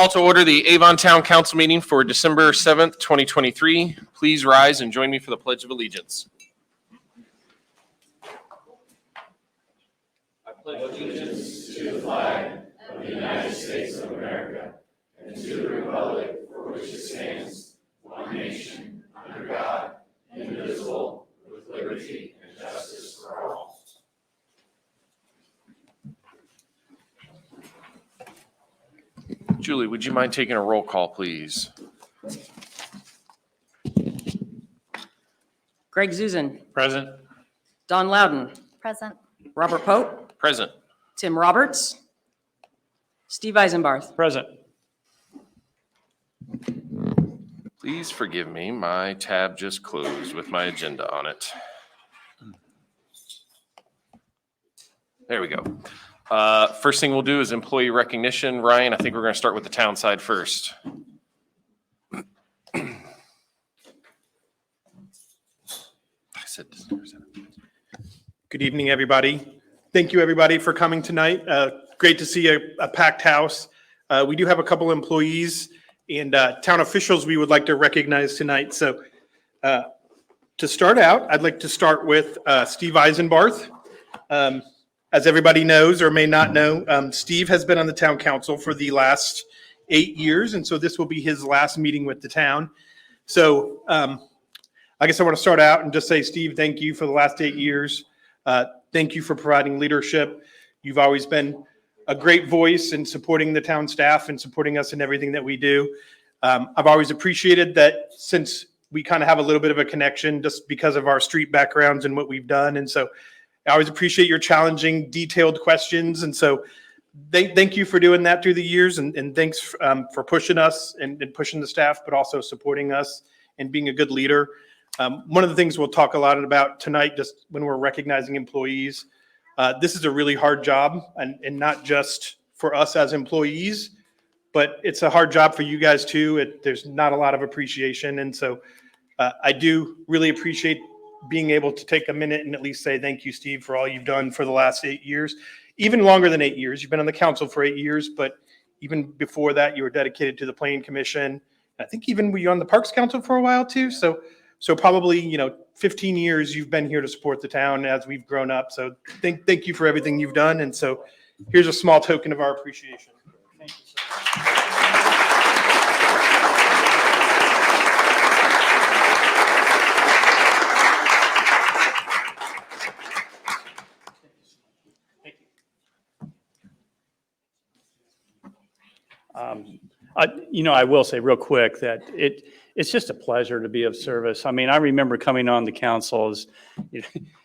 Call to order the Avon Town Council meeting for December 7th, 2023. Please rise and join me for the Pledge of Allegiance. I pledge allegiance to the flag of the United States of America and to the republic for which it stands, one nation, under God, indivisible, with liberty and justice for all. Julie, would you mind taking a roll call, please? Greg Zuzan. Present. Don Loudon. Present. Robert Pope. Present. Tim Roberts. Steve Eisenbarth. Present. Please forgive me, my tab just closed with my agenda on it. There we go. First thing we'll do is employee recognition. Ryan, I think we're going to start with the town side first. Good evening, everybody. Thank you, everybody, for coming tonight. Great to see a packed house. We do have a couple employees and town officials we would like to recognize tonight. So to start out, I'd like to start with Steve Eisenbarth. As everybody knows or may not know, Steve has been on the town council for the last 8 years, and so this will be his last meeting with the town. So I guess I want to start out and just say, Steve, thank you for the last 8 years. Thank you for providing leadership. You've always been a great voice in supporting the town staff and supporting us in everything that we do. I've always appreciated that since we kind of have a little bit of a connection just because of our street backgrounds and what we've done, and so I always appreciate your challenging, detailed questions. And so thank you for doing that through the years. And thanks for pushing us and pushing the staff, but also supporting us and being a good leader. One of the things we'll talk a lot about tonight, just when we're recognizing employees, this is a really hard job, and not just for us as employees, but it's a hard job for you guys too. There's not a lot of appreciation. And so I do really appreciate being able to take a minute and at least say thank you, Steve, for all you've done for the last 8 years, even longer than 8 years. You've been on the council for 8 years, but even before that, you were dedicated to the Planning Commission. I think even were you on the Parks Council for a while too. So probably 15 years you've been here to support the town as we've grown up. So thank you for everything you've done. And so here's a small token of our appreciation. Thank you so much. I will say real quick that it's just a pleasure to be of service. I mean, I remember coming on the council as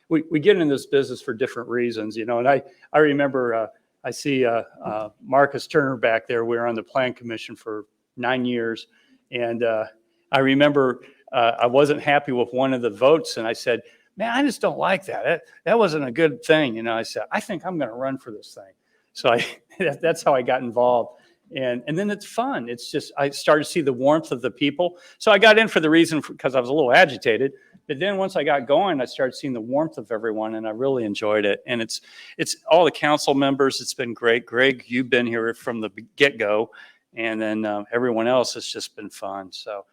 we get in this business for different reasons, and I remember I see Marcus Turner back there. We were on the Plan Commission for 9 years, and I remember I wasn't happy with one of the votes, and I said, "Man, I just don't like that. That wasn't a good thing." I said, "I think I'm going to run for this thing." So that's how I got involved. And then it's fun. It's just, I started to see the warmth of the people. So I got in for the reason because I was a little agitated. But then once I got going, I started seeing the warmth of everyone, and I really enjoyed it. And it's all the council members. It's been great. Greg, you've been here from the get-go. And then everyone else, has just been fun. So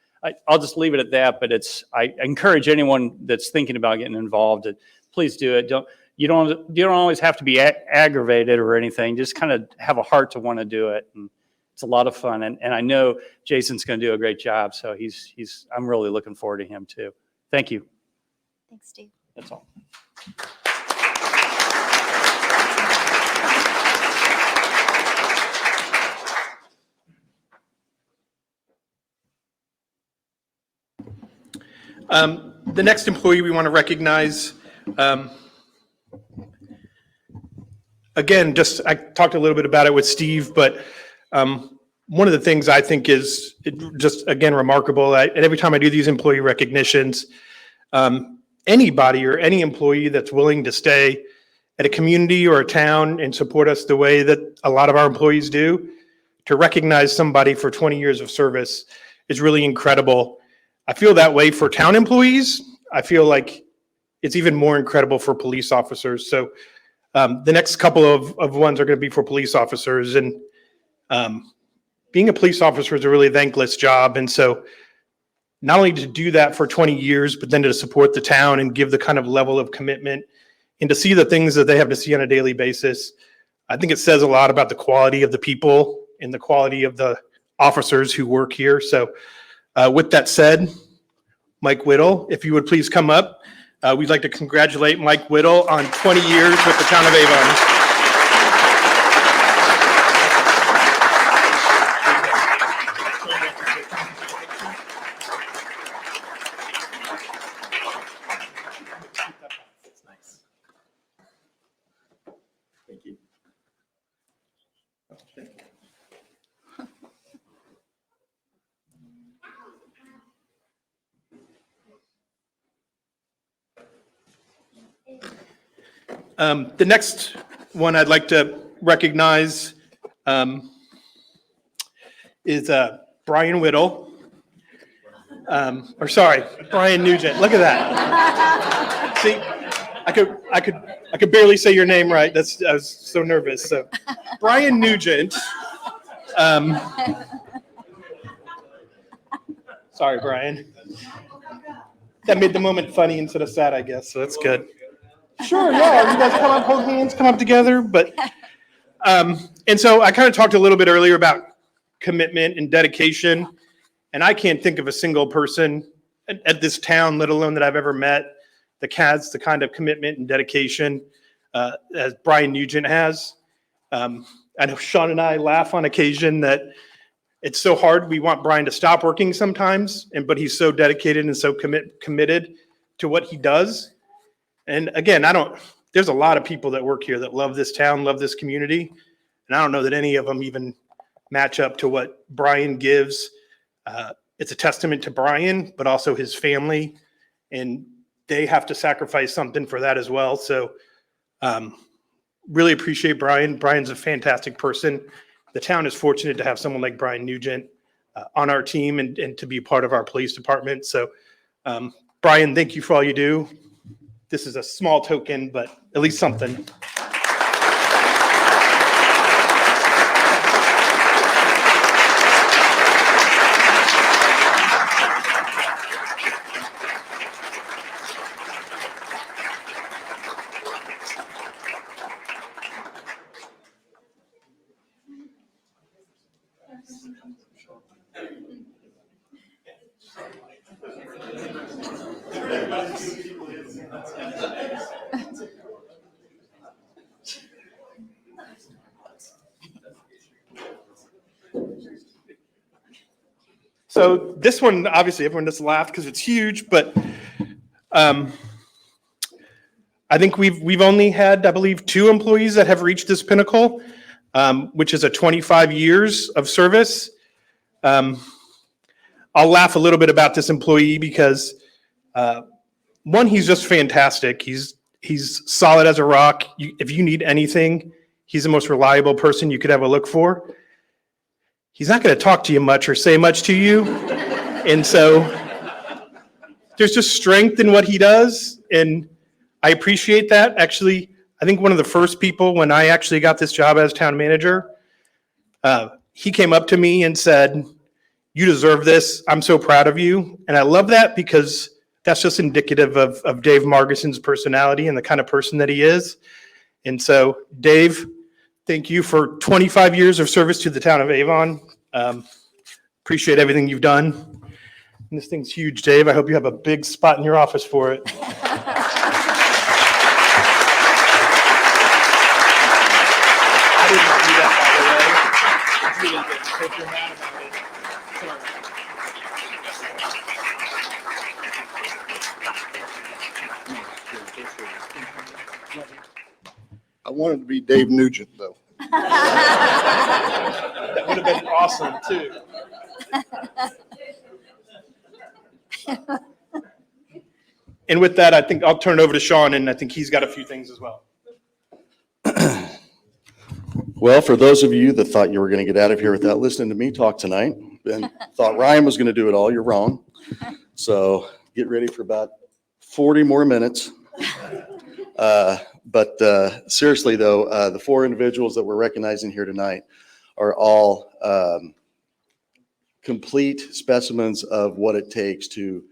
I'll just leave it at that. But I encourage anyone that's thinking about getting involved, please do it. You don't always have to be aggravated or anything. Just kind of have a heart to want to do it. And it's a lot of fun, and I know Jason's going to do a great job. So I'm really looking forward to him too. Thank you. Thanks, Steve. That's all. The next employee we want to recognize, again, I talked a little bit about it with Steve, but one of the things I think is just, again, remarkable, and every time I do these employee recognitions, anybody or any employee that's willing to stay at a community or a town and support us the way that a lot of our employees do, to recognize somebody for 20 years of service is really incredible. I feel that way for town employees. I feel like it's even more incredible for police officers. So the next couple of ones are going to be for police officers. And being a police officer is a really thankless job. And so not only to do that for 20 years, but then to support the town and give the kind of level of commitment and to see the things that they have to see on a daily basis, I think it says a lot about the quality of the people and the quality of the officers who work here. So with that said, Mike Whittle, if you would please come up. We'd like to congratulate Mike Whittle on 20 years with the town of Avon. Thank you. The next one I'd like to recognize is Brian Whittle. Brian Nugent. Look at that. See, I could barely say your name right. I was so nervous. So, Brian Nugent. Sorry, Brian. That made the moment funny instead of sad, I guess. So that's good. Sure, yeah. You guys come up, hold hands, come up together. But and so I kind of talked a little bit earlier about commitment and dedication, and I can't think of a single person at this town, let alone that I've ever met, that has the kind of commitment and dedication as Brian Nugent has. I know Sean and I laugh on occasion that it's so hard. We want Brian to stop working sometimes, but he's so dedicated and so committed to what he does. And again, there's a lot of people that work here that love this town, love this community. And I don't know that any of them even match up to what Brian gives. It's a testament to Brian, but also his family. And they have to sacrifice something for that as well. So really appreciate Brian. Brian's a fantastic person. The town is fortunate to have someone like Brian Nugent on our team and to be part of our police department. So Brian, thank you for all you do. This is a small token, but at least something. So this one, obviously, everyone just laughed because it's huge, but I think we've only had, I believe, 2 employees that have reached this pinnacle, which is a 25 years of service. I'll laugh a little bit about this employee because, one, he's just fantastic. He's solid as a rock. If you need anything, he's the most reliable person you could ever look for. He's not going to talk to you much or say much to you. And so there's just strength in what he does. And I appreciate that. Actually, I think one of the first people when I actually got this job as town manager, he came up to me and said, "You deserve this. I'm so proud of you." And I love that because that's just indicative of Dave Margison's personality and the kind of person that he is. And so, Dave, thank you for 25 years of service to the town of Avon. Appreciate everything you've done. And this thing's huge, Dave. I hope you have a big spot in your office for it. I didn't do that, by the way. It's really good. So if you're mad about it, sorry. I wanted to be Dave Nugent, though. That would have been awesome, too. And with that, I think I'll turn it over to Sean, and I think he's got a few things as well. Well, for those of you that thought you were going to get out of here without listening to me talk tonight and thought Ryan was going to do it all, you're wrong. So get ready for about 40 more minutes. But seriously, though, the 4 individuals that we're recognizing here tonight are all complete specimens of what it takes to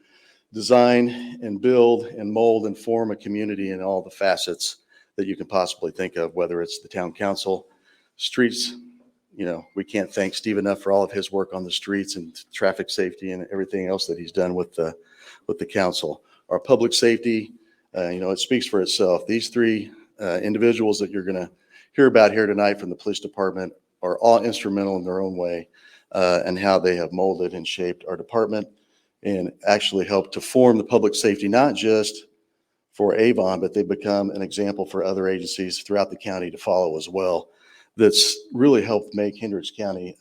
design and build and mold and form a community in all the facets that you can possibly think of, whether it's the town council, streets. You know, we can't thank Steve enough for all of his work on the streets and traffic safety and everything else that he's done with the council. Our public safety, you know, it speaks for itself. These three individuals that you're going to hear about here tonight from the police department are all instrumental in their own way, and how they have molded and shaped our department and actually helped to form the public safety, not just for Avon, but they've become an example for other agencies throughout the county to follow as well. That's really helped make Hendricks County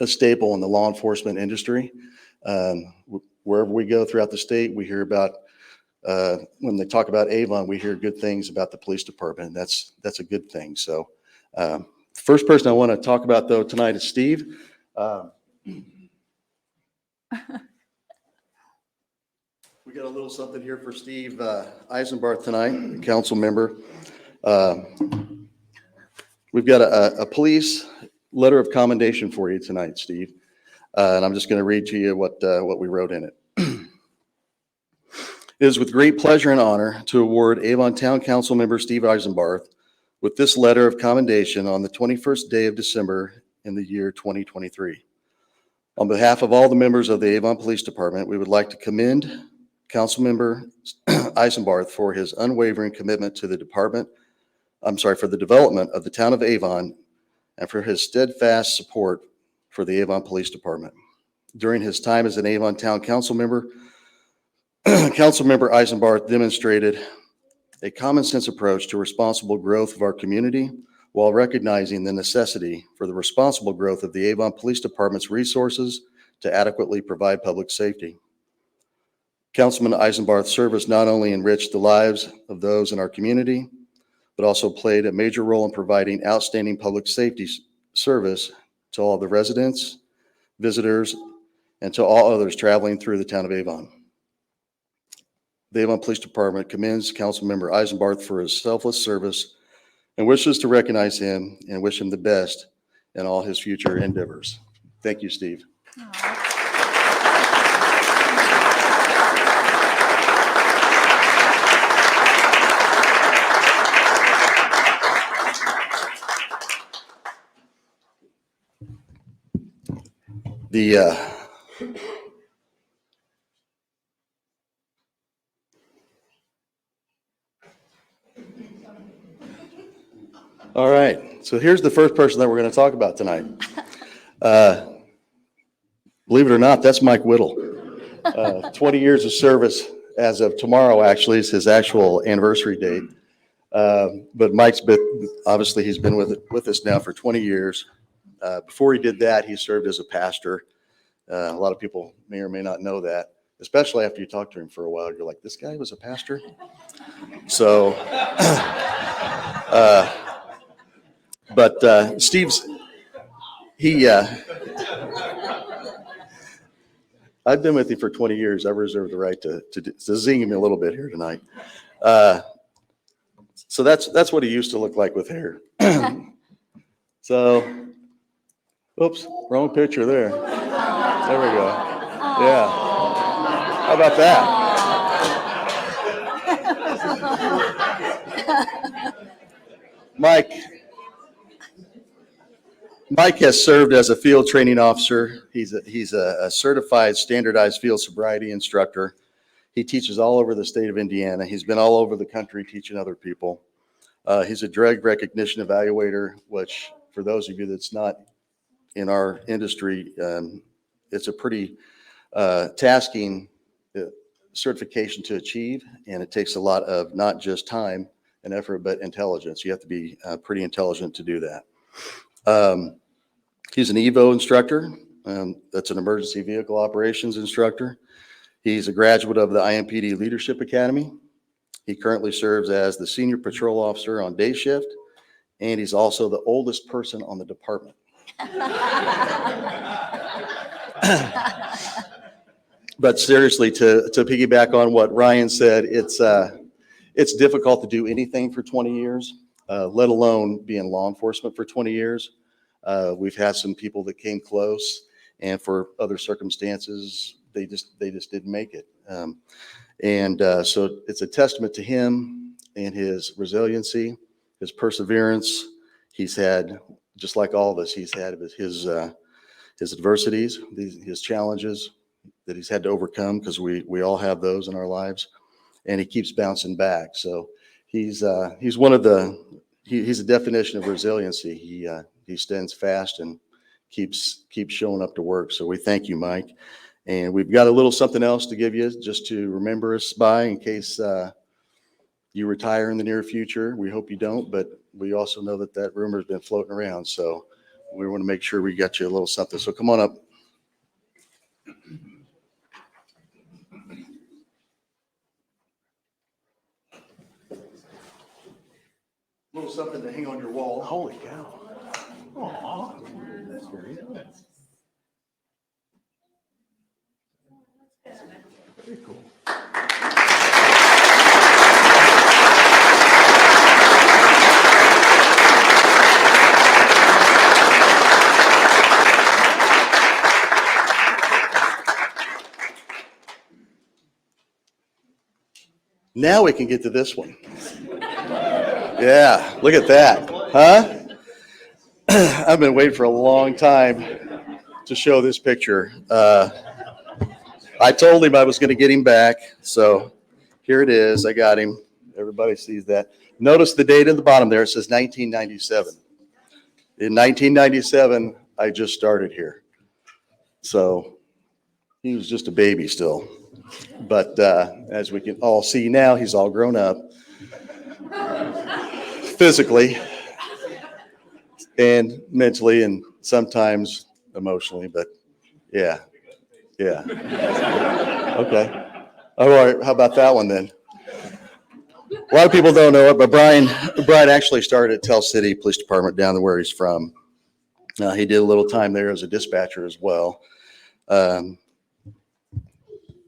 a staple in the law enforcement industry. Wherever we go throughout the state, we hear about, when they talk about Avon, we hear good things about the police department. That's a good thing. So first person I want to talk about though tonight is Steve. We got a little something here for Steve Eisenbarth tonight, council member. We've got a police letter of commendation for you tonight, Steve. And I'm just going to read to you what we wrote in it. It is with great pleasure and honor to award Avon Town Council member Steve Eisenbarth with this letter of commendation on the 21st day of December in the year 2023. On behalf of all the members of the Avon Police Department, we would like to commend Councilmember Eisenbarth for his unwavering commitment to the department, for the development of the town of Avon, and for his steadfast support for the Avon Police Department. During his time as an Avon Town Council member, Councilmember Eisenbarth demonstrated a common sense approach to responsible growth of our community while recognizing the necessity for the responsible growth of the Avon Police Department's resources to adequately provide public safety. Councilman Eisenbarth's service not only enriched the lives of those in our community, but also played a major role in providing outstanding public safety service to all the residents, visitors, and to all others traveling through the town of Avon. The Avon Police Department commends Councilmember Eisenbarth for his selfless service and wishes to recognize him and wish him the best in all his future endeavors. Thank you, Steve. All right, so here's the first person that we're going to talk about tonight. Believe it or not, that's Mike Whittle. 20 years of service as of tomorrow actually is his actual anniversary date. But Mike's been, obviously he's been with us now for 20 years. Before he did that, he served as a pastor. A lot of people may or may not know that, especially after you talk to him for a while. You're like, this guy was a pastor? So, Steve's, I've been with you for 20 years. I reserve the right to zing him a little bit here tonight. So that's what he used to look like with hair. So, oops, wrong picture there. There we go. Yeah. How about that? Mike has served as a field training officer. He's a certified standardized field sobriety instructor. He teaches all over the state of Indiana. He's been all over the country teaching other people. He's a drug recognition evaluator, which for those of you that's not in our industry, it's a pretty tasking certification to achieve, and it takes a lot of not just time and effort, but intelligence. You have to be pretty intelligent to do that. He's an EVO instructor. That's an emergency vehicle operations instructor. He's a graduate of the IMPD Leadership Academy. He currently serves as the senior patrol officer on day shift, and he's also the oldest person on the department. But seriously, to piggyback on what Ryan said, it's difficult to do anything for 20 years, let alone be in law enforcement for 20 years. We've had some people that came close, and for other circumstances, they just didn't make it. So it's a testament to him and his resiliency, his perseverance. He's had, just like all of us, he's had his adversities, his challenges that he's had to overcome, because we all have those in our lives, and he keeps bouncing back. So he's one of he's a definition of resiliency. He stands fast and keeps showing up to work. So we thank you, Mike. And we've got a little something else to give you just to remember us by, in case you retire in the near future. We hope you don't, but we also know that rumor has been floating around. So we want to make sure we got you a little something. So come on up. A little something to hang on your wall. Holy cow. Aw. That's very nice. Very cool. Now we can get to this one. Yeah, look at that. Huh? I've been waiting for a long time to show this picture. I told him I was going to get him back, so here it is. I got him. Everybody sees that. Notice the date at the bottom there. It says 1997. In 1997, I just started here. So he was just a baby still. But as we can all see now, he's all grown up. Physically and mentally and sometimes emotionally, but yeah. Okay. All right. How about that one then? A lot of people don't know it, but Brian actually started at Tell City Police Department down where he's from. He did a little time there as a dispatcher as well.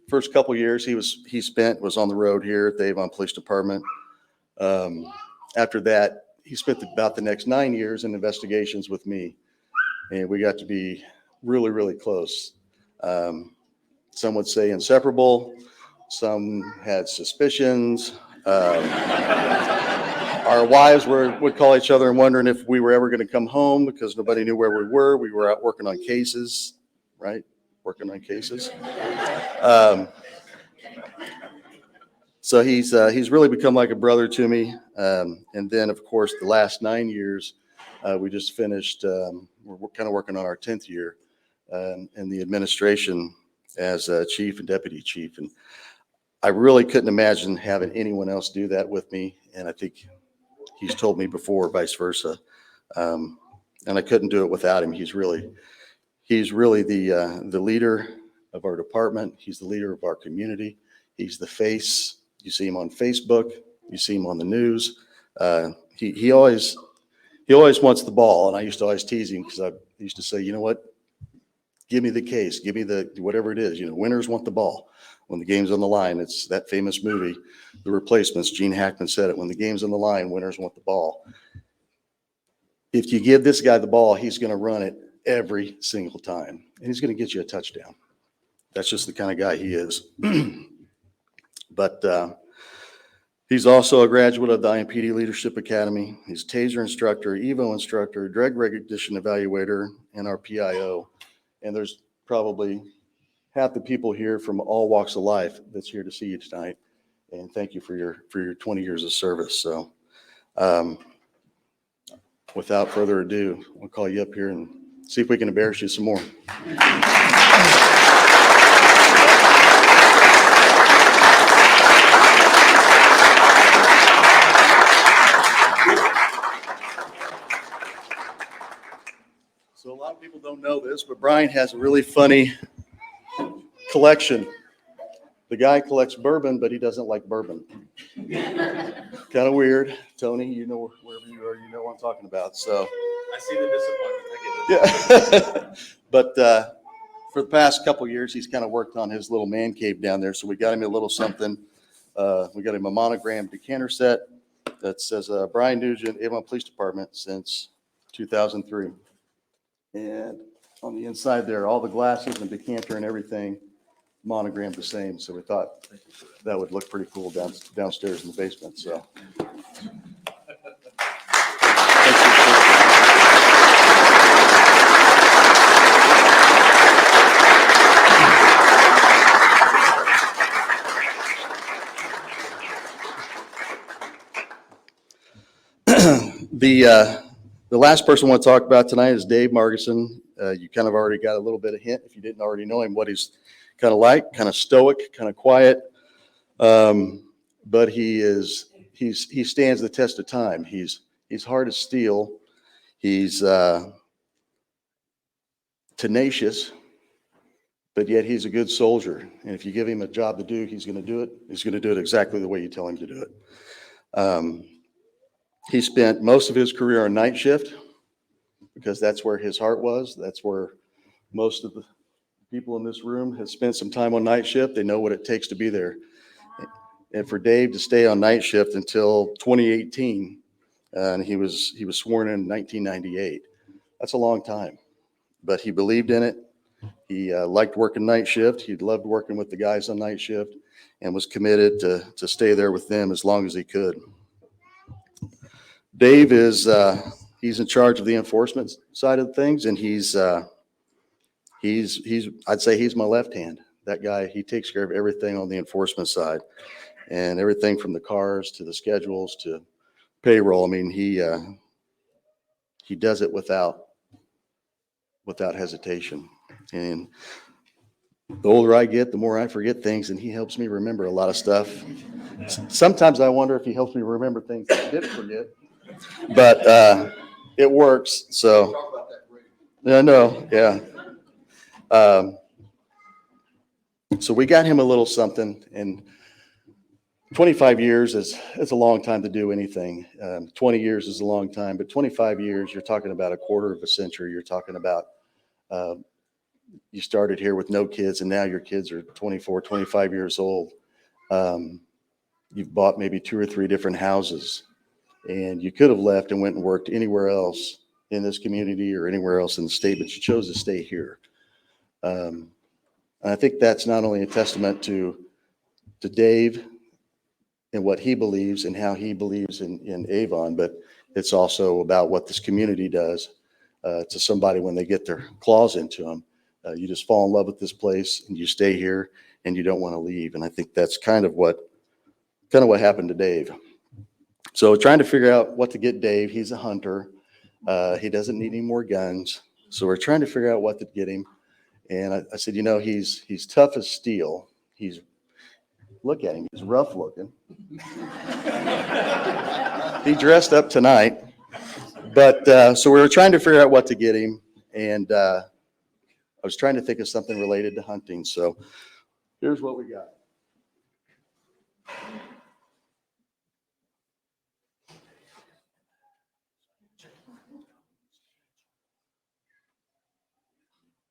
First couple years he spent was on the road here at the Avon Police Department. After that, he spent about the next 9 years in investigations with me, and we got to be really, really close. Some would say inseparable. Some had suspicions. Our wives would call each other and wondering if we were ever going to come home, because nobody knew where we were. We were out working on cases, right? Working on cases. So he's really become like a brother to me. And then, of course, the last 9 years, we just finished, we're kind of working on our 10th year in the administration as chief and deputy chief. And I really couldn't imagine having anyone else do that with me. And I think he's told me before, vice versa. And I couldn't do it without him. He's really the leader of our department. He's the leader of our community. He's the face. You see him on Facebook. You see him on the news. He always wants the ball, and I used to always tease him because I used to say, you know what? Give me the case. Give me the whatever it is. You know, winners want the ball. When the game's on the line, it's that famous movie, The Replacements. Gene Hackman said it. When the game's on the line, winners want the ball. If you give this guy the ball, he's going to run it every single time, and he's going to get you a touchdown. That's just the kind of guy he is. But he's also a graduate of the IMPD Leadership Academy. He's a TASER instructor, EVO instructor, drug recognition evaluator, and our PIO. And there's probably half the people here from all walks of life that's here to see you tonight. And thank you for your 20 years of service. So without further ado, we'll call you up here and see if we can embarrass you some more. So a lot of people don't know this, but Brian has a really funny collection. The guy collects bourbon, but he doesn't like bourbon. Kind of weird. Tony, you know, wherever you are, you know what I'm talking about. So I see the disappointment. I get it. yeah. But for the past couple of years, he's kind of worked on his little man cave down there. So we got him a little something. We got him a monogram decanter set that says Brian Nugent, Avon Police Department since 2003. And on the inside there, all the glasses and decanter and everything monogrammed the same. So we thought that would look pretty cool downstairs in the basement, so. The last person I want to talk about tonight is Dave Margison. You kind of already got a little bit of hint, if you didn't already know him, what he's kind of like, kind of stoic, kind of quiet. But he stands the test of time. He's hard as steel. He's tenacious, but yet he's a good soldier. And if you give him a job to do, he's going to do it. He's going to do it exactly the way you tell him to do it. He spent most of his career on night shift because that's where his heart was. That's where most of the people in this room have spent some time on night shift. They know what it takes to be there. And for Dave to stay on night shift until 2018, and he was sworn in 1998. That's a long time, but he believed in it. He liked working night shift. He loved working with the guys on night shift and was committed to stay there with them as long as he could. Dave is, he's in charge of the enforcement side of things, and I'd say he's my left hand. That guy, he takes care of everything on the enforcement side, and everything from the cars to the schedules to payroll. I mean, he does it without hesitation. And the older I get, the more I forget things, and he helps me remember a lot of stuff. Sometimes I wonder if he helps me remember things that I didn't forget. But it works. So, I know, yeah. So we got him a little something, and 25 years is a long time to do anything. 20 years is a long time, but 25 years, you're talking about a quarter of a century. You're talking about you started here with no kids, and now your kids are 24, 25 years old. You've bought maybe 2 or 3 different houses. And you could have left and went and worked anywhere else in this community or anywhere else in the state, but you chose to stay here. And I think that's not only a testament to Dave and what he believes and how he believes in Avon, but it's also about what this community does to somebody when they get their claws into them. You just fall in love with this place and you stay here and you don't want to leave. And I think that's kind of what happened to Dave. So trying to figure out what to get Dave. He's a hunter. He doesn't need any more guns. So we're trying to figure out what to get him. And I said, he's tough as steel. Look at him. He's rough looking. He dressed up tonight. But so we were trying to figure out what to get him. And I was trying to think of something related to hunting. So here's what we got.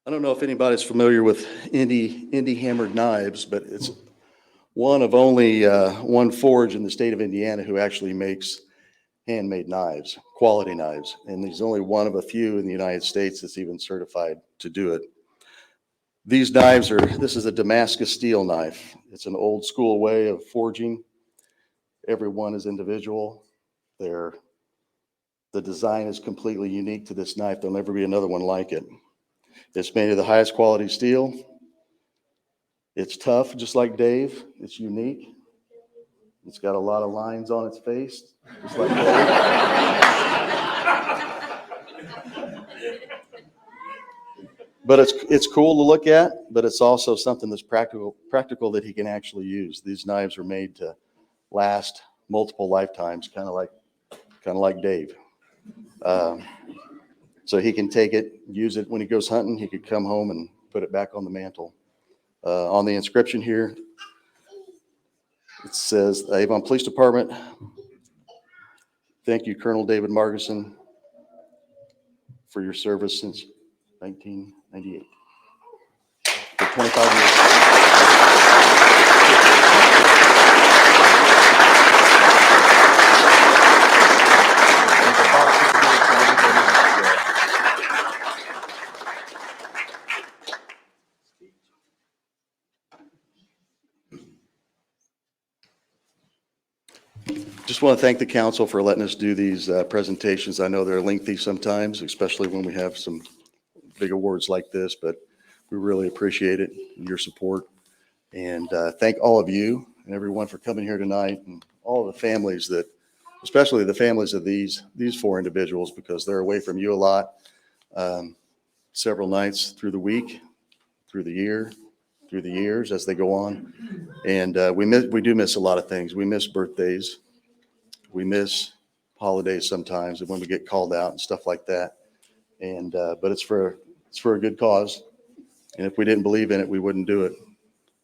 I don't know if anybody's familiar with Indy hammered knives, but it's one of only one forge in the state of Indiana who actually makes handmade knives, quality knives. And he's only one of a few in the United States that's even certified to do it. These knives this is a Damascus steel knife. It's an old school way of forging. Every one is individual. The design is completely unique to this knife. There'll never be another one like it. It's made of the highest quality steel. It's tough, just like Dave. It's unique. It's got a lot of lines on its face, just like Dave. But it's cool to look at, but it's also something that's practical that he can actually use. These knives are made to last multiple lifetimes, kind of like Dave. So he can take it, use it when he goes hunting. He could come home and put it back on the mantle. On the inscription here, it says, Avon Police Department, thank you, Colonel David Margison, for your service since 1998. For 25 years. Just want to thank the council for letting us do these presentations. I know they're lengthy sometimes, especially when we have some big awards like this, but we really appreciate it and your support. And thank all of you and everyone for coming here tonight, and all the families that, especially the families of these four individuals, because they're away from you a lot, several nights through the week, through the year, through the years as they go on. And we do miss a lot of things. We miss birthdays. We miss holidays sometimes, and when we get called out and stuff like that. And but it's for a good cause. And if we didn't believe in it, we wouldn't do it.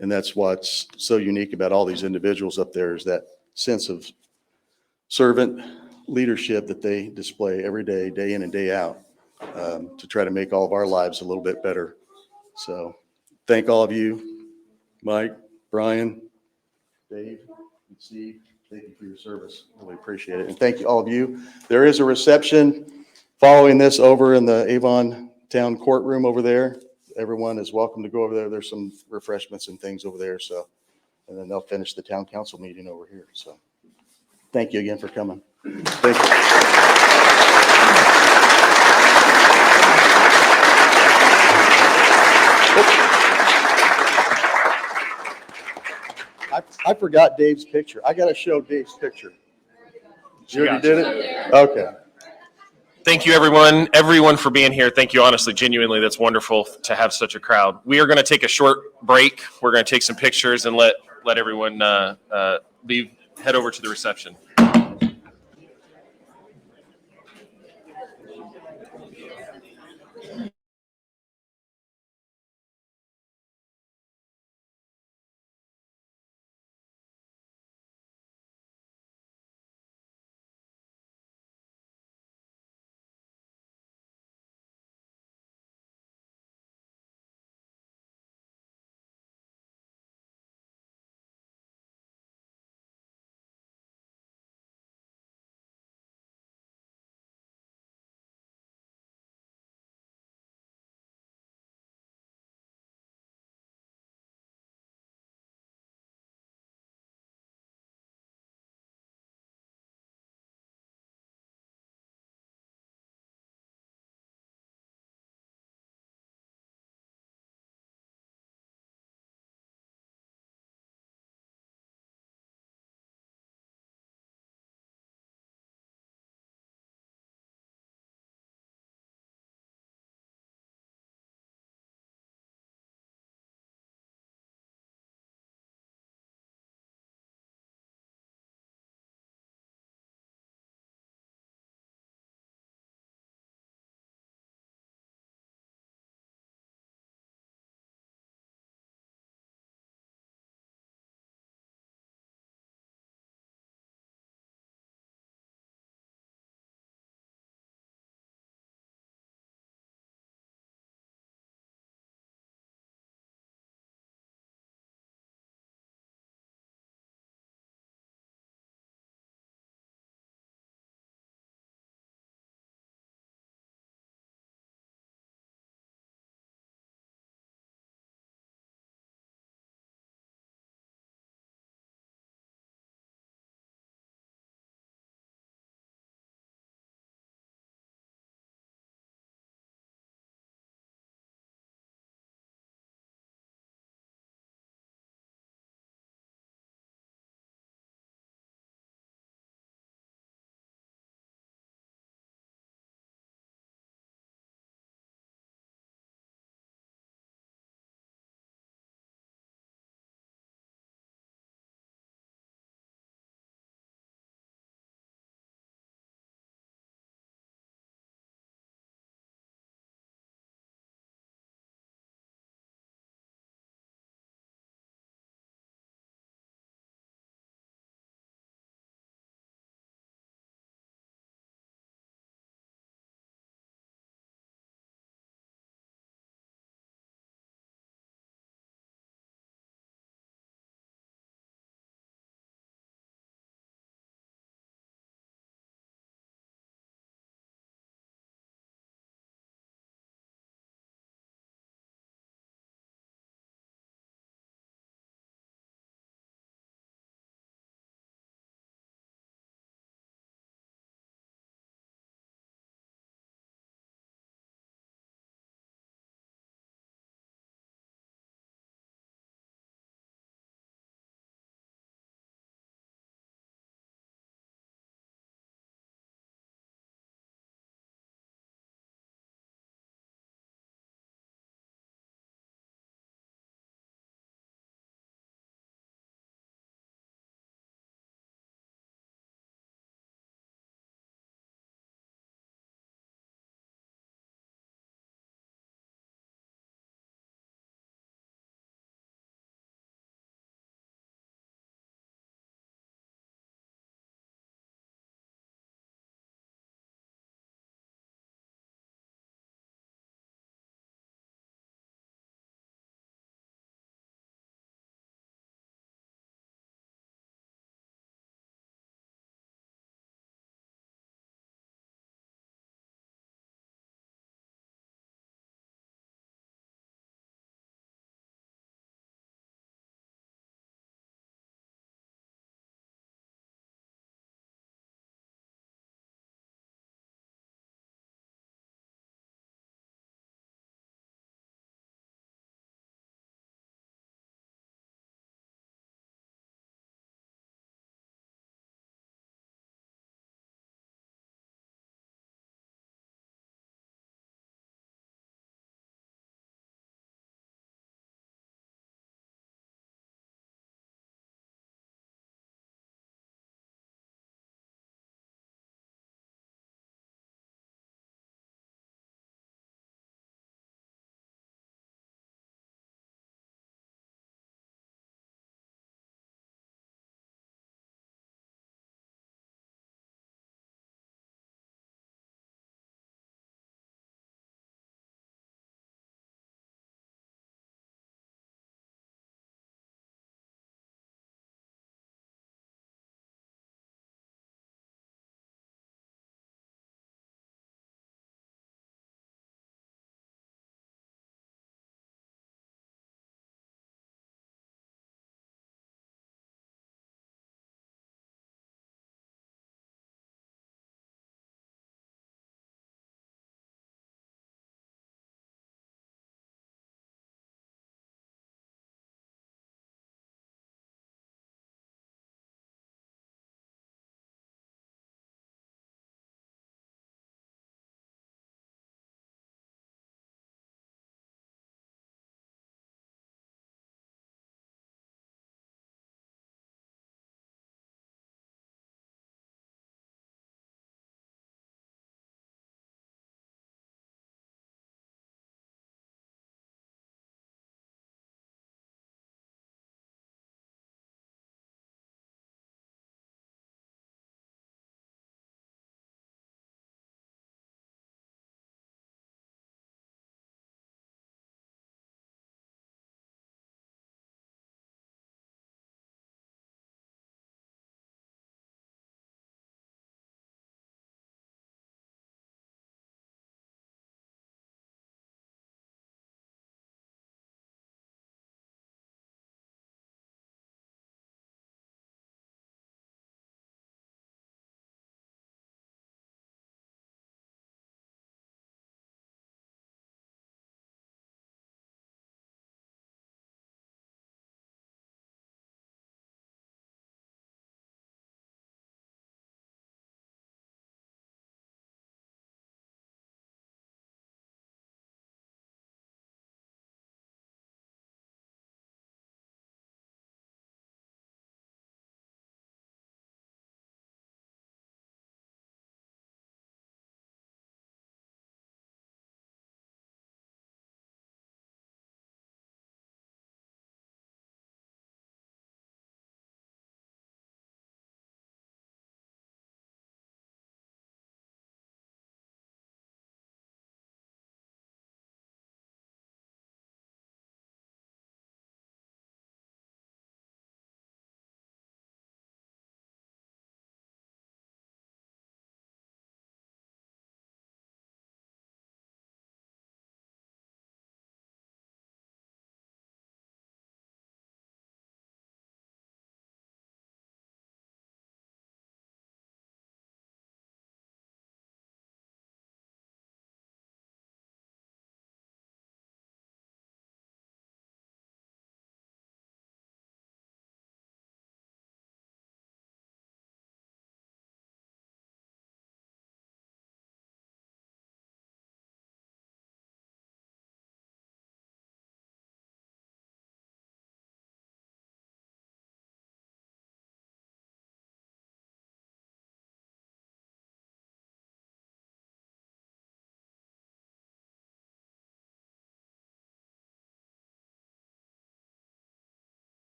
And that's what's so unique about all these individuals up there, is that sense of servant leadership that they display every day, day in and day out, to try to make all of our lives a little bit better. So thank all of you, Mike, Brian, Dave, and Steve. Thank you for your service. Really appreciate it. And thank you, all of you. There is a reception following this over in the Avon Town Courtroom over there. Everyone is welcome to go over there. There's some refreshments and things over there. So, and then they'll finish the town council meeting over here. So thank you again for coming. Thank you. I forgot Dave's picture. I got to show Dave's picture. You already did it? Okay. Thank you, everyone for being here. Thank you, honestly, genuinely. That's wonderful to have such a crowd. We are going to take a short break. We're going to take some pictures and let everyone head over to the reception.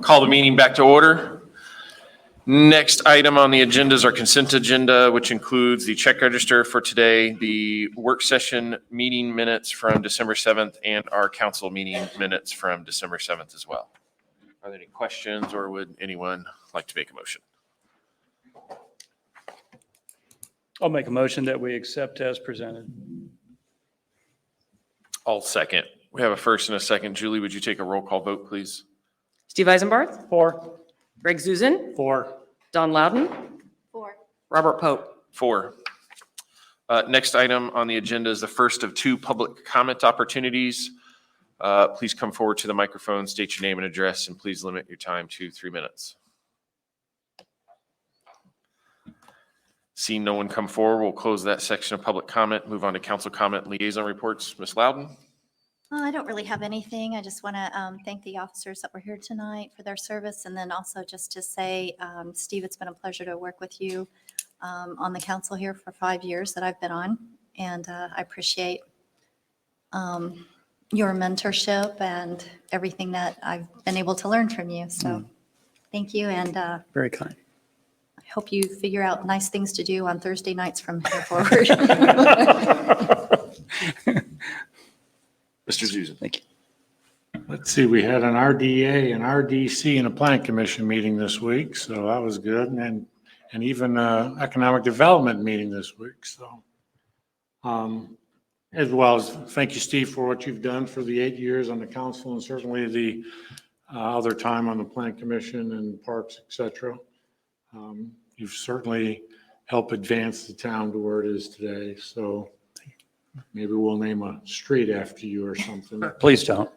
Call the meeting back to order. Next item on the agenda is our consent agenda, which includes the check register for today, the work session meeting minutes from December 7th, and our council meeting minutes from December 7th as well. Are there any questions, or would anyone like to make a motion? I'll make a motion that we accept as presented. I'll second. We have a first and a second. Julie, would you take a roll call vote, please? Steve Eisenbarth, 4. Greg Zuzen, 4. Don Loudon, 4. Robert Pope. 4. Next item on the agenda is the first of 2 public comment opportunities. Please come forward to the microphone, state your name and address, and please limit your time to 3 minutes. Seeing no one come forward, we'll close that section of public comment, move on to council comment and liaison reports. Ms. Loudon? I don't really have anything. I just want to thank the officers that were here tonight for their service. And then also just to say, Steve, it's been a pleasure to work with you on the council here for 5 years that I've been on. And I appreciate your mentorship and everything that I've been able to learn from you. So thank you. And I Very kind. hope you figure out nice things to do on Thursday nights from here forward. Mr. Zuzen? Thank you. Let's see, we had an RDA, an RDC, and a Plan Commission meeting this week, so that was good, and even Economic Development meeting this week, so. As well as, thank you, Steve, for what you've done for the 8 years on the council, and certainly the other time on the Plan Commission and parks, et cetera. You've certainly helped advance the town to where it is today, so maybe we'll name a street after you or something. Please don't.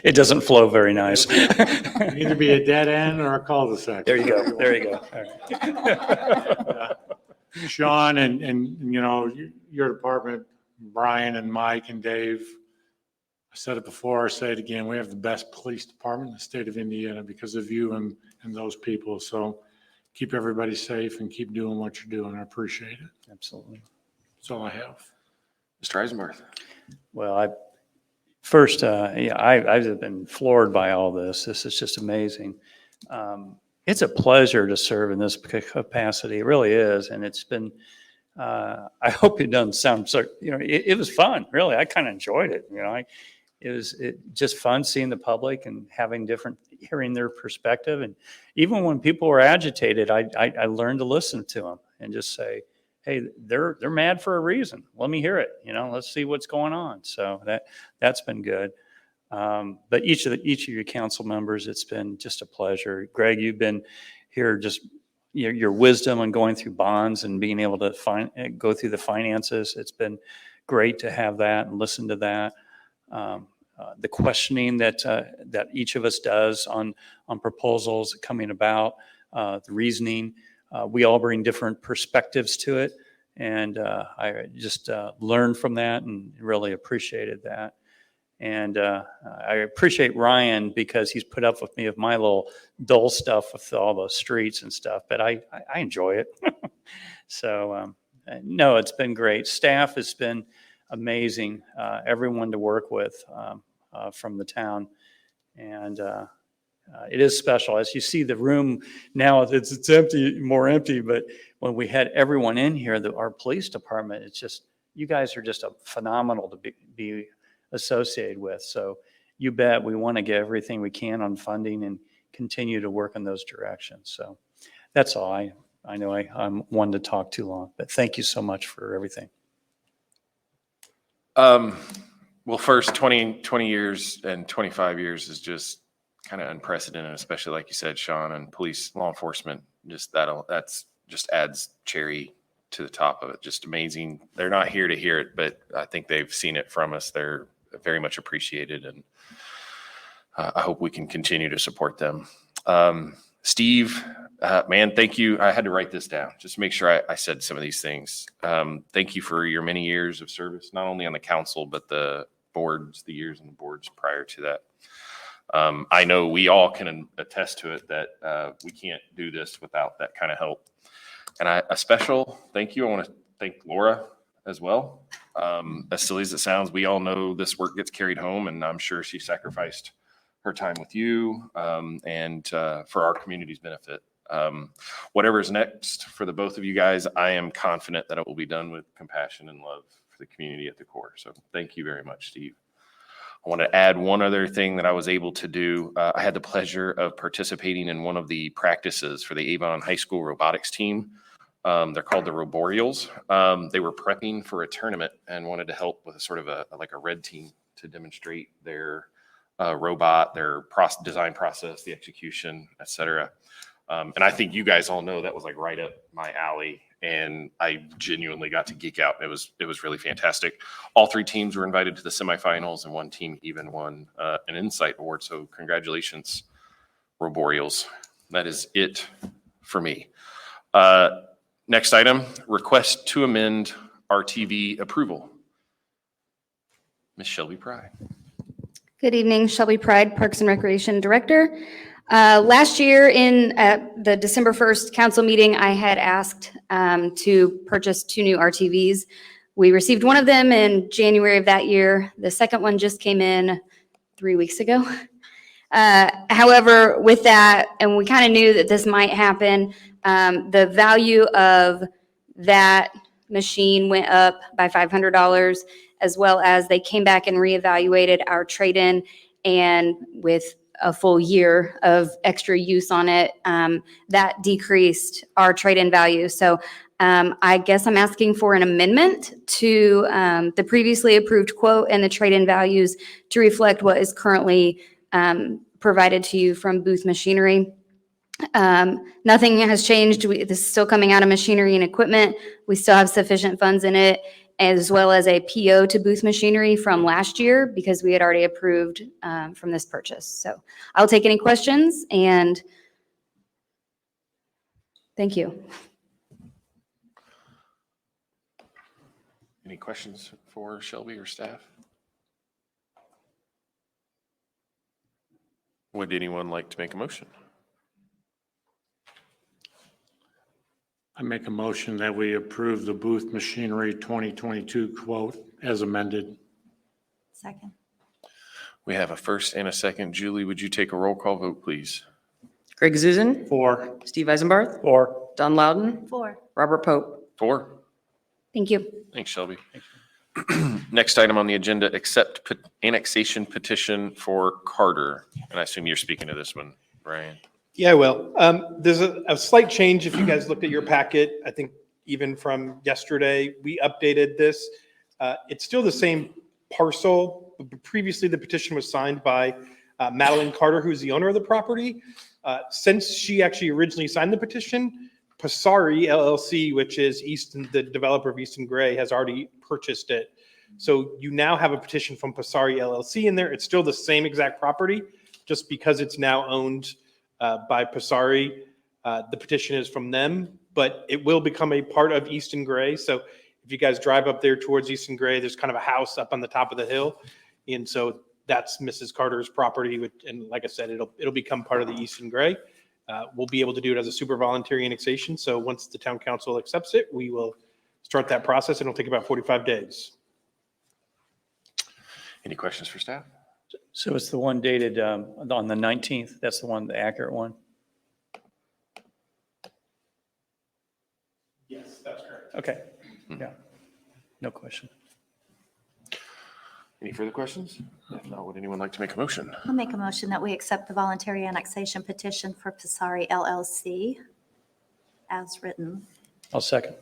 It doesn't flow very nice. Either be a dead end or a cul-de-sac. There you go. There you go. All right. Sean and you know, your department, Brian and Mike and Dave, I said it before, I say it again, we have the best police department in the state of Indiana because of you and those people. So keep everybody safe and keep doing what you're doing. I appreciate it. Absolutely. That's all I have. Mr. Eisenbarth? Well, I've been floored by all this. This is just amazing. It's a pleasure to serve in this capacity. It really is. And it's been, I hope it doesn't sound so, it was fun, really. I kind of enjoyed it. It was just fun seeing the public and hearing their perspective. And even when people were agitated, I learned to listen to them and just say, hey, they're mad for a reason. Let me hear it. Let's see what's going on. So that's been good. But each of your council members, it's been just a pleasure. Greg, you've been here just your wisdom on going through bonds and being able to go through the finances. It's been great to have that and listen to that. The questioning that each of us does on proposals coming about, the reasoning. We all bring different perspectives to it, and I just learned from that and really appreciated that. And I appreciate Ryan because he's put up with me of my little dull stuff with all the streets and stuff, but I enjoy it. So, no, it's been great. Staff has been amazing, everyone to work with from the town. And it is special. As you see the room now, it's empty, more empty, but when we had everyone in here, our police department, it's just, you guys are just phenomenal to be associated with. So you bet we want to get everything we can on funding and continue to work in those directions. So that's all. I know I'm one to talk too long, but thank you so much for everything. Well, first 20 years and 25 years is just kind of unprecedented, especially like you said, Sean, and police, law enforcement, that's just adds cherry to the top of it. Just amazing. They're not here to hear it, but I think they've seen it from us. They're very much appreciated, and I hope we can continue to support them. Steve, man, thank you. I had to write this down just to make sure I said some of these things. Thank you for your many years of service, not only on the council, but the years on the boards prior to that. I know we all can attest to it that we can't do this without that kind of help. And a special thank you. I want to thank Laura. as well. As silly as it sounds, we all know this work gets carried home, and I'm sure she sacrificed her time with you and for our community's benefit. Whatever is next for the both of you guys, I am confident that it will be done with compassion and love for the community at the core. So thank you very much, Steve. I want to add one other thing that I was able to do. I had the pleasure of participating in one of the practices for the Avon High School robotics team. They're called the Roboreals. They were prepping for a tournament and wanted to help with a sort of like a red team to demonstrate their robot, their design process, the execution, et cetera. And I think you guys all know that was like right up my alley, and I genuinely got to geek out. It was really fantastic. All three teams were invited to the semifinals, and one team even won an Insight Award. So congratulations, Roboreals. That is it for me. Next item, request to amend RTV approval. Ms. Shelby Pry. Good evening, Shelby Pride, Parks and Recreation Director. Last year at the December 1st council meeting, I had asked to purchase 2 new RTVs. We received one of them in January of that year. The second one just came in 3 weeks ago. However, with that, and we kind of knew that this might happen, the value of that machine went up by $500, as well as they came back and reevaluated our trade-in, and with a full year of extra use on it, that decreased our trade-in value. So I guess I'm asking for an amendment to the previously approved quote and the trade-in values to reflect what is currently provided to you from Booth Machinery. Nothing has changed. This is still coming out of machinery and equipment. We still have sufficient funds in it, as well as a PO to Booth Machinery from last year, because we had already approved from this purchase. So I'll take any questions, and thank you. Any questions for Shelby or staff? Would anyone like to make a motion? I make a motion that we approve the Booth Machinery 2022 quote as amended. Second. We have a first and a second. Julie, would you take a roll call vote, please? Greg Zuzen, 4. Steve Eisenbarth, 4. Don Loudon, 4. Robert Pope. 4. Thank you. Thanks, Shelby. Next item on the agenda, accept annexation petition for Carter. And I assume you're speaking to this one, Brian. Yeah, I will. There's a slight change if you guys looked at your packet. I think even from yesterday, we updated this. It's still the same parcel. Previously, the petition was signed by Madeline Carter, who's the owner of the property. Since she actually originally signed the petition, Passari LLC, which is the developer of Easton Gray, has already purchased it. So you now have a petition from Passari LLC in there. It's still the same exact property, just because it's now owned by Passari. The petition is from them, but it will become a part of Easton Gray. So if you guys drive up there towards Easton Gray, there's kind of a house up on the top of the hill. And so that's Mrs. Carter's property. And like I said, it'll become part of the Easton Gray. We'll be able to do it as a super voluntary annexation. So once the town council accepts it, we will start that process. It'll take about 45 days. Any questions for staff? So it's the one dated on the 19th. That's the one, the accurate one. Yes, that's correct. Okay. Yeah. No question. Any further questions? If not, would anyone like to make a motion? I'll make a motion that we accept the voluntary annexation petition for Passari LLC as written. I'll second.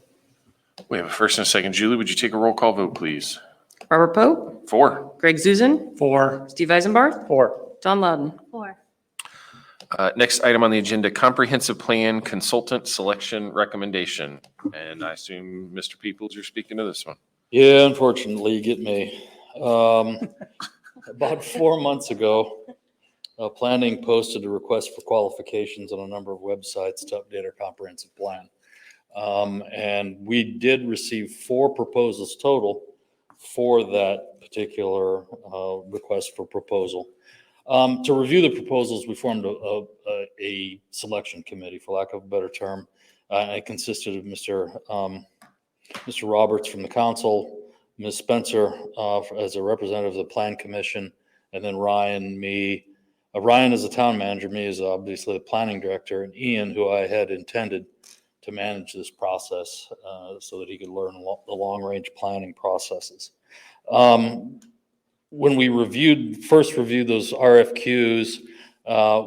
We have a first and a second. Julie, would you take a roll call vote, please? Robert Pope, 4. Greg Zuzen, 4. Steve Eisenbarth, 4. Don Loudon. 4. Next item on the agenda, comprehensive plan consultant selection recommendation. And I assume, Mr. Peoples, you're speaking to this one. Yeah, unfortunately, you get me. About 4 months ago, planning posted a request for qualifications on a number of websites to update our comprehensive plan. And we did receive 4 proposals total for that particular request for proposal. To review the proposals, we formed a selection committee, for lack of a better term. It consisted of Mr. Mr. Roberts from the council, Ms. Spencer as a representative of the Plan Commission, and then Ryan, me. Ryan is the town manager, me is obviously the planning director, and Ian, who I had intended to manage this process so that he could learn the long-range planning processes. When we first reviewed those RFQs,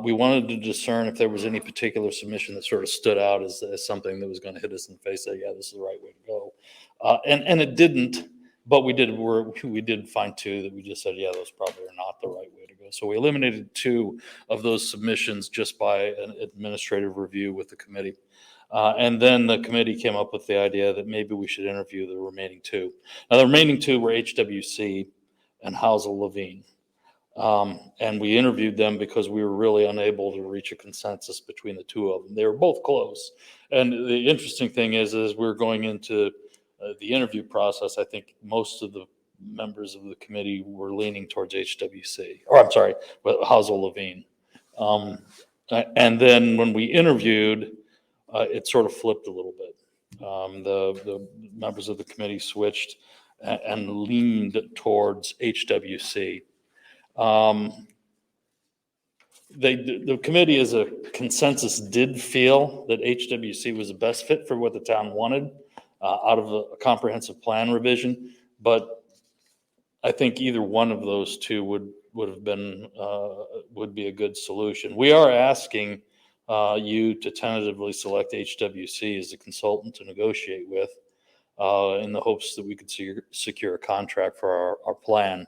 we wanted to discern if there was any particular submission that sort of stood out as something that was going to hit us in the face, say, yeah, this is the right way to go. And it didn't, but we did find two that we just said, yeah, those probably are not the right way to go. So we eliminated two of those submissions just by an administrative review with the committee. And then the committee came up with the idea that maybe we should interview the remaining two. Now, the remaining two were HWC and Housel Levine. And we interviewed them because we were really unable to reach a consensus between the two of them. They were both close. And the interesting thing is we're going into the interview process, I think most of the members of the committee were leaning towards HWC, or I'm sorry, Housel Levine. And then when we interviewed, it sort of flipped a little bit. The members of the committee switched and leaned towards HWC. The committee as a consensus did feel that HWC was the best fit for what the town wanted out of a comprehensive plan revision, but I think either one of those two would be a good solution. We are asking you to tentatively select HWC as a consultant to negotiate with in the hopes that we could secure a contract for our plan.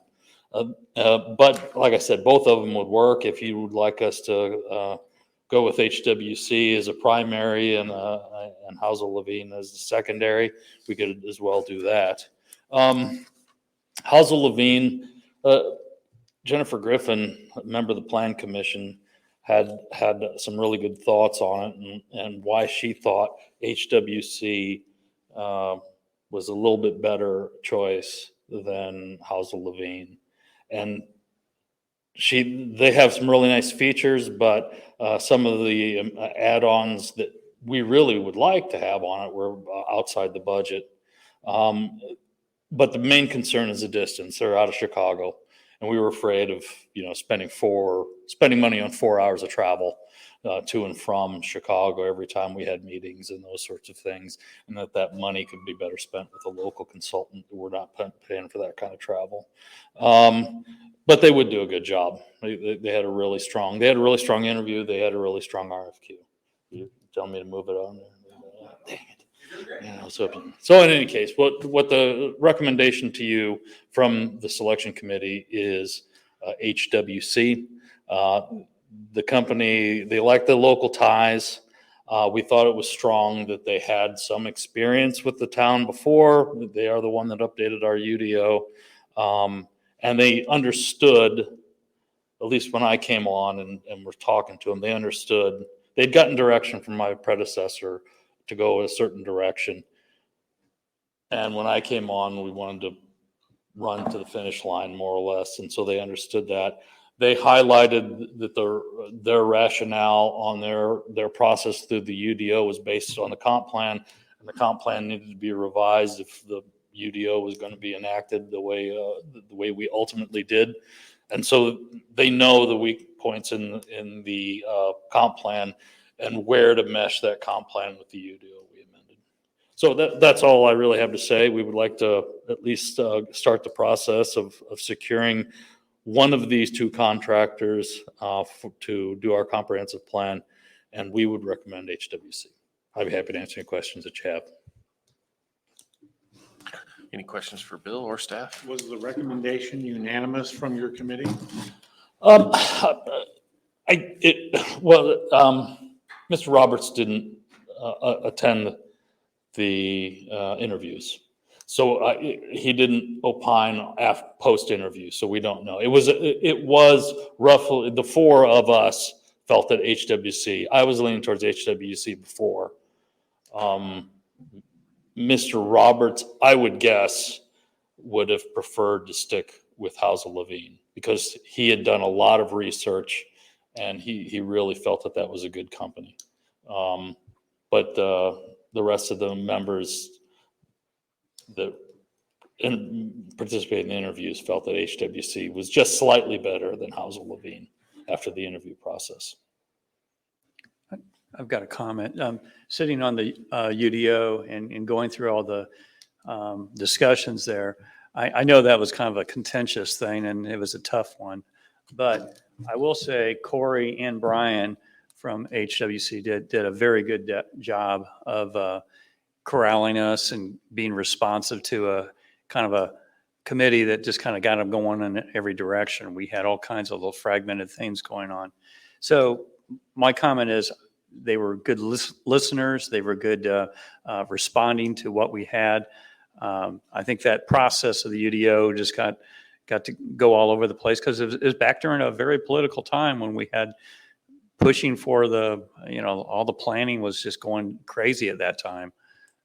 But like I said, both of them would work. If you would like us to go with HWC as a primary and Housel Levine as the secondary, we could as well do that. Housel Levine, Jennifer Griffin, a member of the Plan Commission, had some really good thoughts on it and why she thought HWC was a little bit better choice than Housel Levine. And they have some really nice features, but some of the add-ons that we really would like to have on it were outside the budget. But the main concern is the distance. They're out of Chicago, and we were afraid of spending money on 4 hours of travel to and from Chicago every time we had meetings and those sorts of things, and that money could be better spent with a local consultant. We're not paying for that kind of travel. But they would do a good job. They had a really strong interview. They had a really strong RFQ. You telling me to move it on there? Dang it. Yeah, so in any case, what the recommendation to you from the selection committee is HWC. The company, they like the local ties. We thought it was strong that they had some experience with the town before. They are the one that updated our UDO. And they understood, at least when I came on and were talking to them, they understood. They'd gotten direction from my predecessor to go a certain direction. And when I came on, we wanted to run to the finish line more or less. And so they understood that. They highlighted that their rationale on their process through the UDO was based on the comp plan, and the comp plan needed to be revised if the UDO was going to be enacted the way we ultimately did. And so they know the weak points in the comp plan and where to mesh that comp plan with the UDO we amended. So that's all I really have to say. We would like to at least start the process of securing one of these two contractors to do our comprehensive plan, and we would recommend HWC. I'd be happy to answer any questions that you have. Any questions for Bill or staff? Was the recommendation unanimous from your committee? Mr. Roberts didn't attend the interviews. So he didn't opine post-interview, so we don't know. It was roughly, the four of us felt that HWC, I was leaning towards HWC before. Mr. Roberts, I would guess, would have preferred to stick with Housel Levine because he had done a lot of research and he really felt that was a good company. But the rest of the members that participated in the interviews felt that HWC was just slightly better than Housel Levine after the interview process. I've got a comment. Sitting on the UDO and going through all the discussions there, I know that was kind of a contentious thing and it was a tough one. But I will say Corey and Brian from HWC did a very good job of corralling us and being responsive to a kind of a committee that just kind of got them going in every direction. We had all kinds of little fragmented things going on. So my comment is they were good listeners. They were good responding to what we had. I think that process of the UDO just got to go all over the place because it was back during a very political time when we had pushing for all the planning was just going crazy at that time.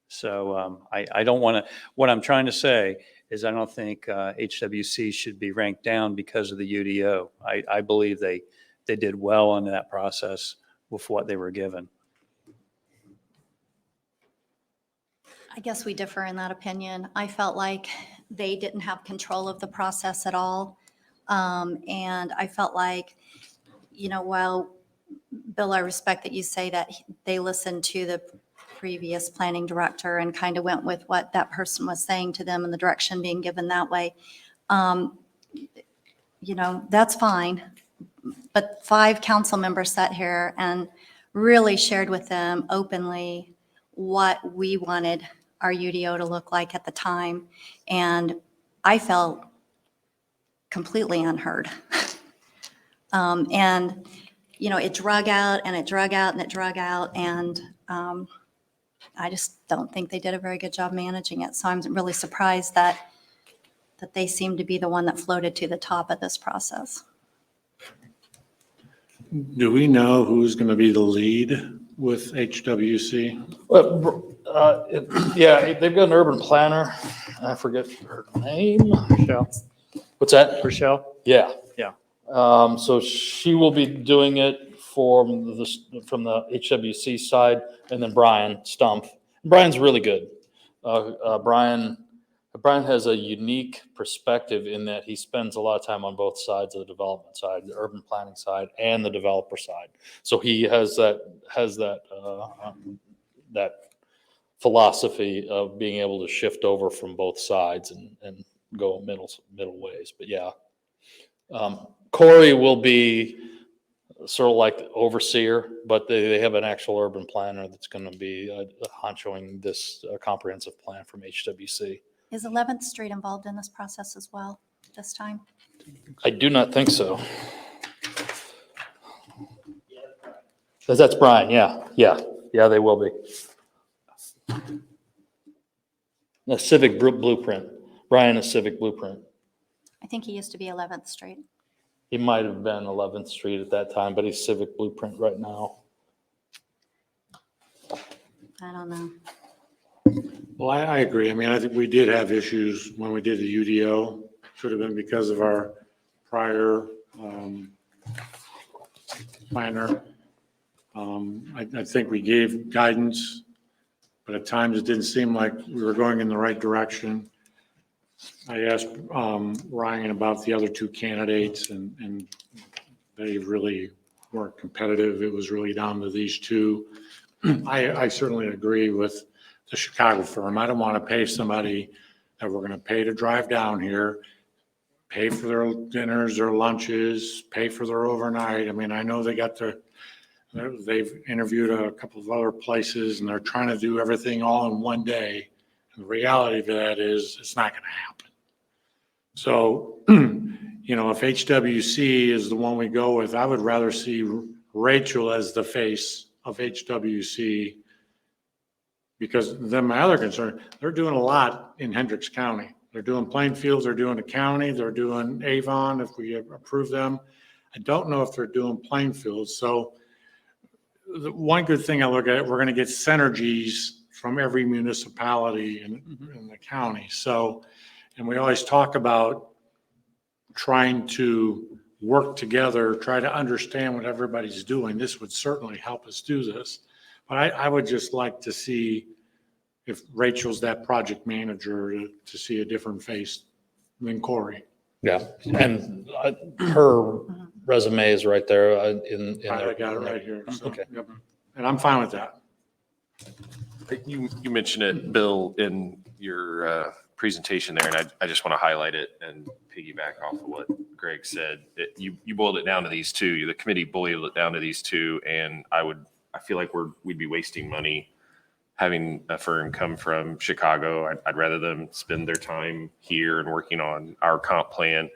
So I don't want to, what I'm trying to say is I don't think HWC should be ranked down because of the UDO. I believe they did well in that process with what they were given. I guess we differ in that opinion. I felt like they didn't have control of the process at all. And I felt like, while, Bill, I respect that you say that they listened to the previous planning director and kind of went with what that person was saying to them and the direction being given that way. That's fine. But 5 council members sat here and really shared with them openly what we wanted our UDO to look like at the time. And I felt completely unheard. It drug out and it drug out and it drug out. And I just don't think they did a very good job managing it. So I'm really surprised that they seem to be the one that floated to the top of this process. Do we know who's going to be the lead with HWC? Yeah, they've got an urban planner. I forget her name. Rochelle? What's that? Rochelle? Yeah. Yeah. So she will be doing it from the HWC side, and then Brian Stumpf. Brian's really good. Brian has a unique perspective in that he spends a lot of time on both sides of the development side, the urban planning side and the developer side. So he has that philosophy of being able to shift over from both sides and go middle ways. But yeah, Corey will be sort of like the overseer, but they have an actual urban planner that's going to be honchoing this comprehensive plan from HWC. Is 11th Street involved in this process as well this time? I do not think so. That's Brian, yeah, they will be. The Civic Blueprint. Brian is Civic Blueprint. I think he used to be 11th Street. He might have been 11th Street at that time, but he's Civic Blueprint right now. I don't know. Well, I agree. I mean, I think we did have issues when we did the UDO. Should have been because of our prior planner. I think we gave guidance, but at times it didn't seem like we were going in the right direction. I asked Ryan about the other 2 candidates, and they really weren't competitive. It was really down to these 2. I certainly agree with the Chicago firm. I don't want to pay somebody that we're going to pay to drive down here, pay for their dinners, their lunches, pay for their overnight. I mean, I know they've interviewed a couple of other places and they're trying to do everything all in one day. And the reality of that is it's not going to happen. So, if HWC is the one we go with, I would rather see Rachel as the face of HWC, because then my other concern, they're doing a lot in Hendricks County. They're doing Plainfield, they're doing the county, they're doing Avon if we approve them. I don't know if they're doing Plainfield. So the one good thing I look at, we're going to get synergies from every municipality in the county. So, and we always talk about trying to work together, try to understand what everybody's doing. This would certainly help us do this. But I would just like to see if Rachel's that project manager, to see a different face than Corey. Yeah, and her resume is right there in there. I got it right here. So, Okay. yep. And I'm fine with that. You mentioned it, Bill, in your presentation there, and I just want to highlight it and piggyback off of what Greg said. You boiled it down to these two. The committee boiled it down to these two, and I feel like we'd be wasting money having a firm come from Chicago. I'd rather them spend their time here and working on our comp plan.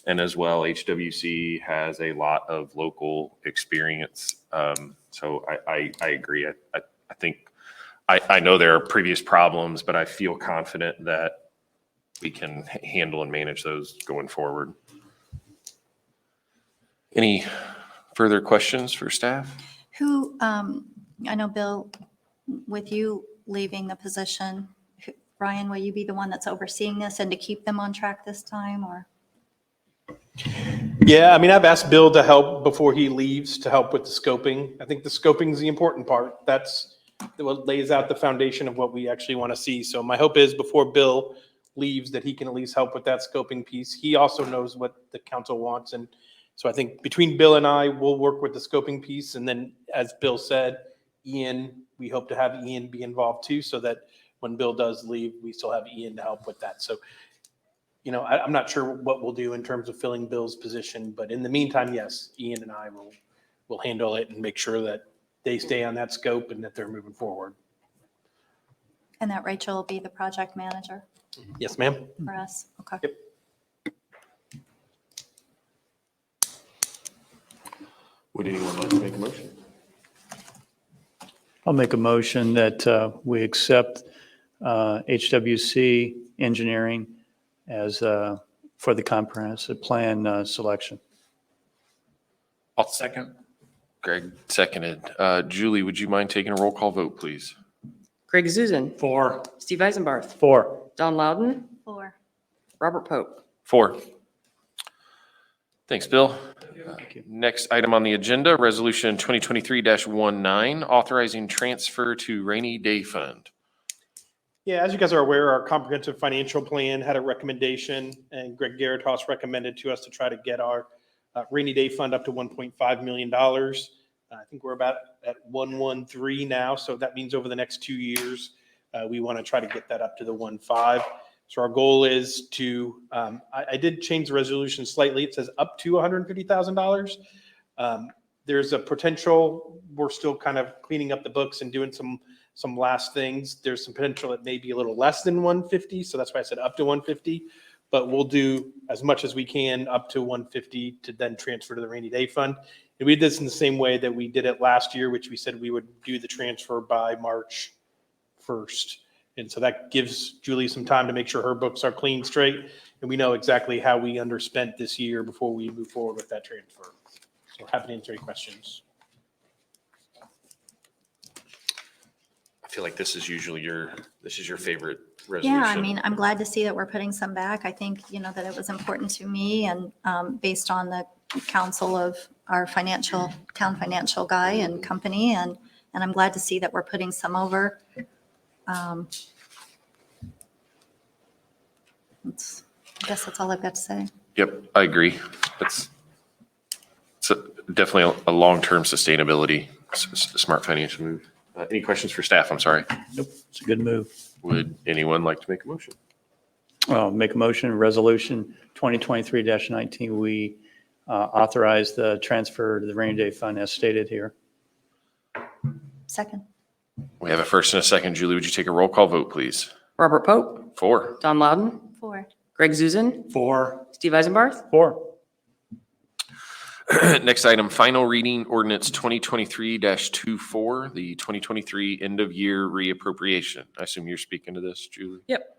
And as well, HWC has a lot of local experience. So I agree. I think I know there are previous problems, but I feel confident that we can handle and manage those going forward. Any further questions for staff? Who, I know, Bill, with you leaving the position, Ryan, will you be the one that's overseeing this and to keep them on track this time, or? Yeah, I mean, I've asked Bill to help before he leaves, to help with the scoping. I think the scoping is the important part. That's what lays out the foundation of what we actually want to see. So my hope is before Bill leaves that he can at least help with that scoping piece. He also knows what the council wants. And so I think between Bill and I, we'll work with the scoping piece. And then, as Bill said, Ian, we hope to have Ian be involved too, so that when Bill does leave, we still have Ian to help with that. So, you know, I'm not sure what we'll do in terms of filling Bill's position, but in the meantime, yes, Ian and I will handle it and make sure that they stay on that scope and that they're moving forward. And that Rachel will be the project manager Yes, ma'am. for us? Okay. Yep. Would anyone like to make a motion? I'll make a motion that we accept HWC Engineering as for the comprehensive plan selection. I'll second. Greg seconded. Julie, would you mind taking a roll call vote, please? Greg Zuzen, For, Steve Eisenbarth, 4. Don Loudon, 4. Robert Pope. 4. Thanks, Bill. Thank you. Next item on the agenda, Resolution 2023-19, authorizing transfer to rainy day fund. Yeah, as you guys are aware, our comprehensive financial plan had a recommendation, and Greg Garrett-Haas recommended to us to try to get our rainy day fund up to $1.5 million. I think we're about at 113 now, so that means over the next 2 years, we want to try to get that up to the 1.5. So our goal is to, I did change the resolution slightly. It says up to $150,000. There's a potential, we're still kind of cleaning up the books and doing some last things. There's some potential it may be a little less than 150. So that's why I said up to 150, but we'll do as much as we can up to 150 to then transfer to the rainy day fund. And we did this in the same way that we did it last year, which we said we would do the transfer by March 1st. And so that gives Julie some time to make sure her books are clean, straight, and we know exactly how we underspent this year before we move forward with that transfer. So happy to answer any questions. I feel like this is usually your favorite resolution. Yeah, I mean, I'm glad to see that we're putting some back. I think, you know, that it was important to me, and based on the counsel of our town financial guy and company, and I'm glad to see that we're putting some over. I guess that's all I've got to say. Yep, I agree. It's definitely a long-term sustainability, smart financial move. Any questions for staff? I'm sorry. Nope, it's a good move. Would anyone like to make a motion? Make a motion, Resolution 2023-19, we authorize the transfer to the rainy day fund as stated here. Second. We have a first and a second. Julie, would you take a roll call vote, please? Robert Pope, 4. Don Loudon, 4. Greg Zuzen, for, Steve Eisenbarth, 4. Next item, final reading ordinance 2023-24, the 2023 end of year reappropriation. I assume you're speaking to this, Julie? Yep.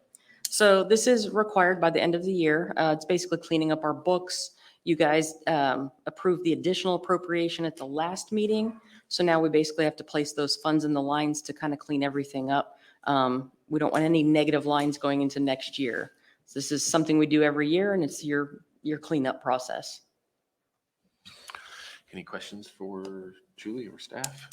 So this is required by the end of the year. It's basically cleaning up our books. You guys approved the additional appropriation at the last meeting. So now we basically have to place those funds in the lines to kind of clean everything up. We don't want any negative lines going into next year. So this is something we do every year, and it's your cleanup process. Any questions for Julie or staff?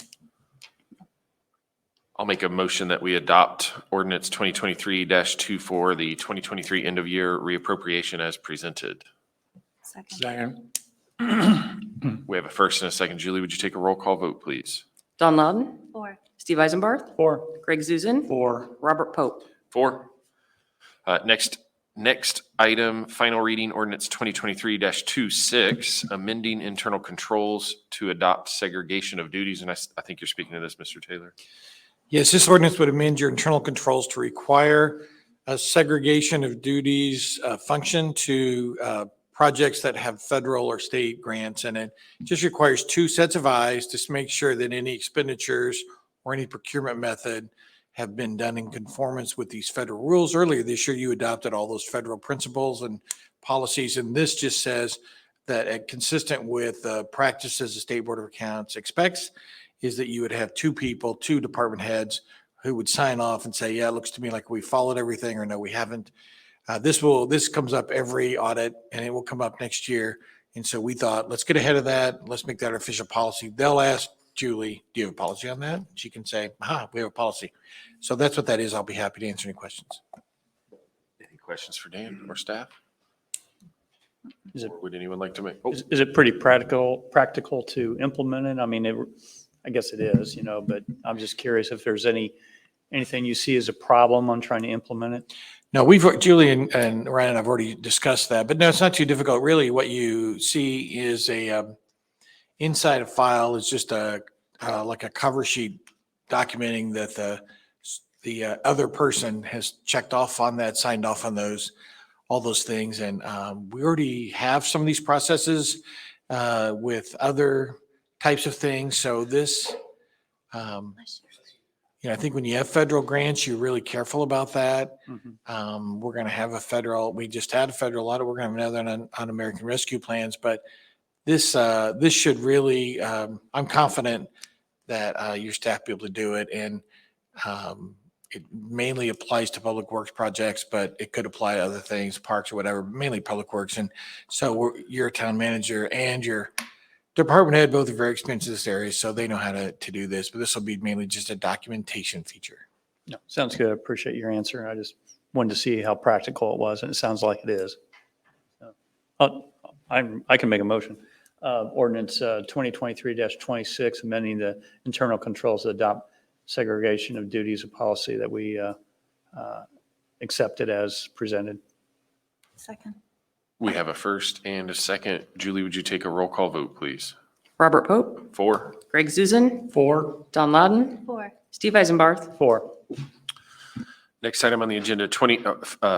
I'll make a motion that we adopt ordinance 2023-24, the 2023 end of year reappropriation as presented. Second. Second. We have a first and a second. Julie, would you take a roll call vote, please? Don Loudon, 4. Steve Eisenbarth, 4. Greg Zuzen, 4. Robert Pope. 4. Next item, final reading ordinance 2023-26, amending internal controls to adopt segregation of duties. And I think you're speaking to this, Mr. Taylor. Yes, this ordinance would amend your internal controls to require a segregation of duties function to projects that have federal or state grants in it. It just requires 2 sets of eyes to make sure that any expenditures or any procurement method have been done in conformance with these federal rules. Earlier this year, you adopted all those federal principles and policies, and this just says that consistent with practices the State Board of Accounts expects is that you would have 2 people, 2 department heads who would sign off and say, yeah, it looks to me like we followed everything, or no, we haven't. This comes up every audit, and it will come up next year. And so we thought, let's get ahead of that. Let's make that our official policy. They'll ask Julie, do you have a policy on that? She can say, we have a policy. So that's what that is. I'll be happy to answer any questions. Any questions for Dan or staff? Is it- Or would anyone like to make? Is it pretty practical to implement it? I mean, I guess it is, but I'm just curious if there's anything you see as a problem on trying to implement it? No, Julie and Ryan have already discussed that, but no, it's not too difficult. Really, what you see is inside a file is just like a cover sheet documenting that the other person has checked off on that, signed off on all those things. And we already have some of these processes with other types of things. So this, I think when you have federal grants, you're really careful about that. We're going to have we just had a federal audit. We're going to have another on American Rescue Plans, but this should really, I'm confident that your staff will be able to do it. And it mainly applies to public works projects, but it could apply to other things, parks or whatever, mainly public works. And so your town manager and your department head both are very experienced in this area, so they know how to do this. But this will be mainly just a documentation feature. No, sounds good. I appreciate your answer. I just wanted to see how practical it was, and it sounds like it is. I can make a motion. Ordinance 2023-26, amending the internal controls to adopt segregation of duties, a policy that we accepted as presented. Second. We have a first and a second. Julie, would you take a roll call vote, please? Robert Pope, 4. Greg Zuzen, 4. Don Loudon, 4. Steve Eisenbarth. 4. Next item on the agenda,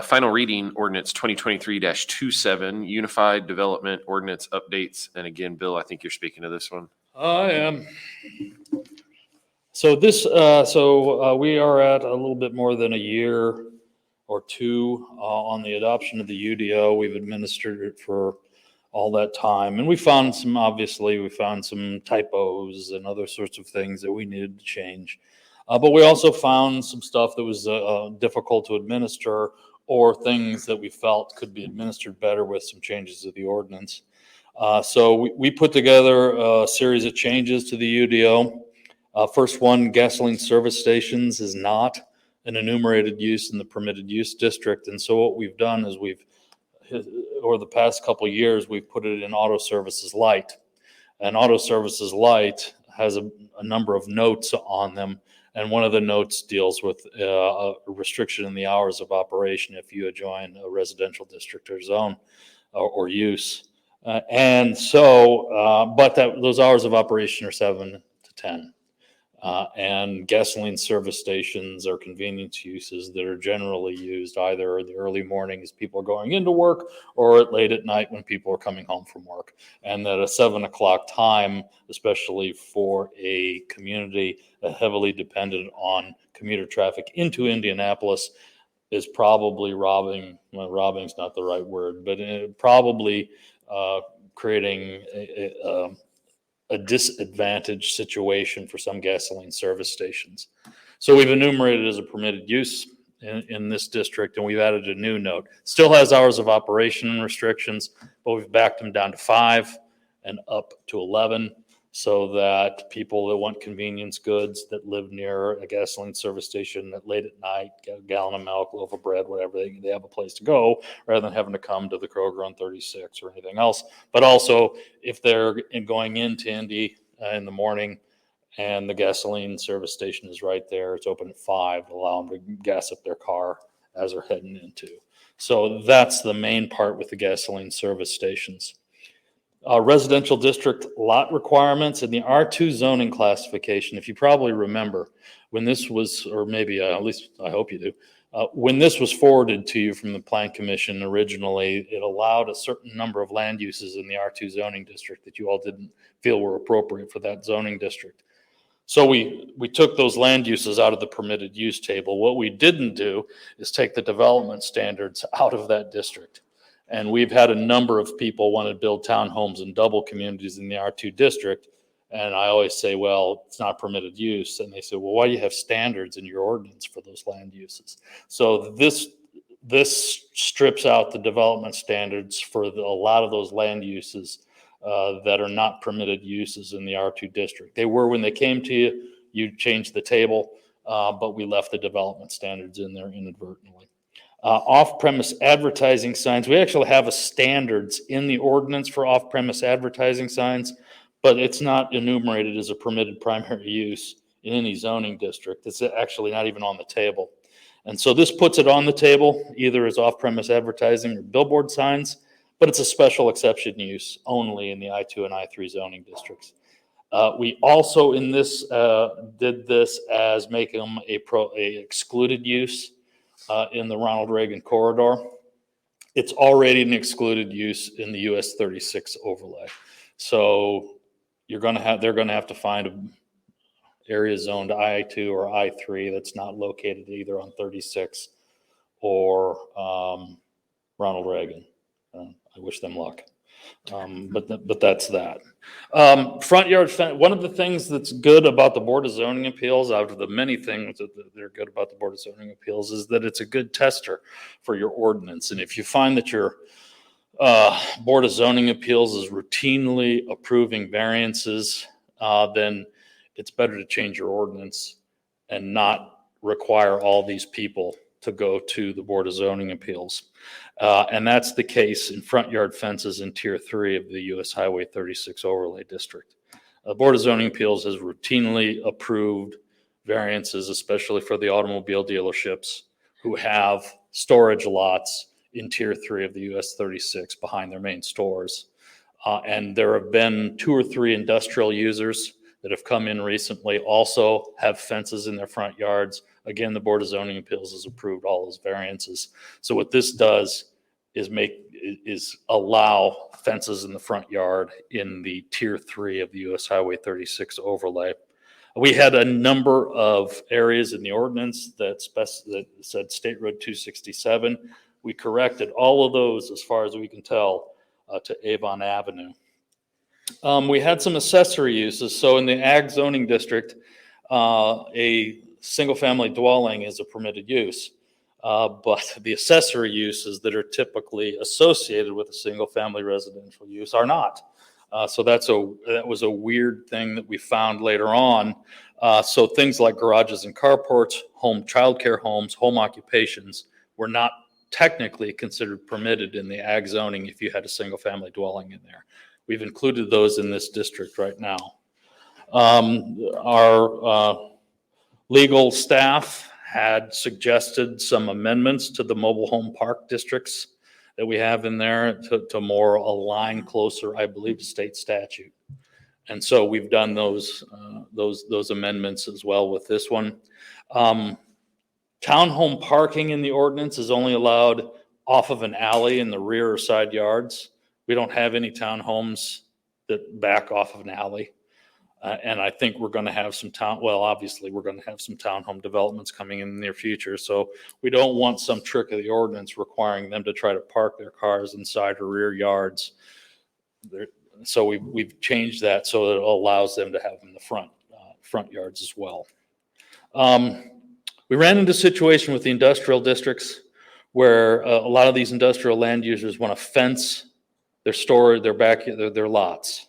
final reading ordinance 2023-27, Unified Development Ordinance Updates. And again, Bill, I think you're speaking to this one. I am. So we are at a little bit more than a year or 2 on the adoption of the UDO. We've administered it for all that time. And we found some typos and other sorts of things that we needed to change. But we also found some stuff that was difficult to administer, or things that we felt could be administered better with some changes to the ordinance. So we put together a series of changes to the UDO. First one, gasoline service stations is not an enumerated use in the permitted use district. And so what we've done is over the past couple of years, we've put it in auto services light. And auto services light has a number of notes on them. And one of the notes deals with a restriction in the hours of operation if you join a residential district or zone or use. But those hours of operation are 7 to 10. And gasoline service stations are convenience uses that are generally used either in the early morning as people are going into work, or late at night when people are coming home from work. And that a 7 o'clock time, especially for a community heavily dependent on commuter traffic into Indianapolis, is probably robbing's not the right word, but probably creating a disadvantaged situation for some gasoline service stations. So we've enumerated as a permitted use in this district, and we've added a new note. Still has hours of operation restrictions, but we've backed them down to 5 and up to 11. so that people that want convenience goods that live near a gasoline service station at late at night, get a gallon of milk, loaf of bread, whatever, they have a place to go rather than having to come to the Kroger on 36 or anything else. But also, if they're going into Indy in the morning and the gasoline service station is right there, it's open at 5, allow them to gas up their car as they're heading into. So that's the main part with the gasoline service stations. Residential district lot requirements in the R2 zoning classification. If you probably remember when this was, or maybe at least I hope you do, when this was forwarded to you from the Plan Commission originally, it allowed a certain number of land uses in the R2 zoning district that you all didn't feel were appropriate for that zoning district. So we took those land uses out of the permitted use table. What we didn't do is take the development standards out of that district. And we've had a number of people want to build townhomes and double communities in the R2 district. And I always say, well, it's not permitted use. And they say, well, why do you have standards in your ordinance for those land uses? So this strips out the development standards for a lot of those land uses that are not permitted uses in the R2 district. They were when they came to you, you changed the table, but we left the development standards in there inadvertently. Off-premise advertising signs, we actually have a standards in the ordinance for off-premise advertising signs, but it's not enumerated as a permitted primary use in any zoning district. It's actually not even on the table. And so this puts it on the table, either as off-premise advertising or billboard signs, but it's a special exception use only in the I2 and I3 zoning districts. We also in this did this as making them a excluded use in the Ronald Reagan corridor. It's already an excluded use in the US 36 overlay. So they're going to have to find an area zoned I2 or I3 that's not located either on 36 or Ronald Reagan. I wish them luck. But that's that. Front yard fence. One of the things that's good about the Board of Zoning Appeals, out of the many things that are good about the Board of Zoning Appeals, is that it's a good tester for your ordinance. And if you find that your Board of Zoning Appeals is routinely approving variances, then it's better to change your ordinance and not require all these people to go to the Board of Zoning Appeals. And that's the case in front yard fences in Tier 3 of the US Highway 36 Overlay District. The Board of Zoning Appeals has routinely approved variances, especially for the automobile dealerships who have storage lots in Tier 3 of the US 36 behind their main stores. And there have been 2 or 3 industrial users that have come in recently, also have fences in their front yards. Again, the Board of Zoning Appeals has approved all those variances. So what this does is allow fences in the front yard in the Tier 3 of the US Highway 36 overlay. We had a number of areas in the ordinance that said State Road 267. We corrected all of those, as far as we can tell, to Avon Avenue. We had some accessory uses. So in the ag zoning district, a single-family dwelling is a permitted use, but the accessory uses that are typically associated with a single-family residential use are not. So that was a weird thing that we found later on. So things like garages and carports, home childcare homes, home occupations were not technically considered permitted in the ag zoning if you had a single-family dwelling in there. We've included those in this district right now. Our legal staff had suggested some amendments to the mobile home park districts that we have in there to more align closer, I believe, to state statute. And so we've done those amendments as well with this one. Townhome parking in the ordinance is only allowed off of an alley in the rear or side yards. We don't have any townhomes that back off of an alley. And I think we're going to have obviously we're going to have some townhome developments coming in the near future. So we don't want some trick of the ordinance requiring them to try to park their cars inside or rear yards. So we've changed that so that it allows them to have them in the front yards as well. We ran into a situation with the industrial districts where a lot of these industrial land users want to fence their lots.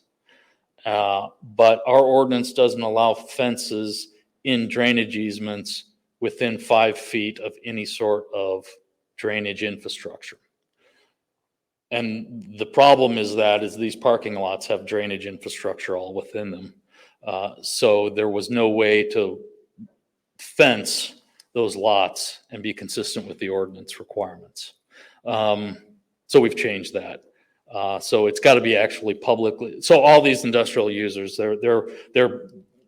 But our ordinance doesn't allow fences in drainage easements within 5 feet of any sort of drainage infrastructure. And the problem is these parking lots have drainage infrastructure all within them. So there was no way to fence those lots and be consistent with the ordinance requirements. So we've changed that. So it's got to be actually publicly, so all these industrial users, their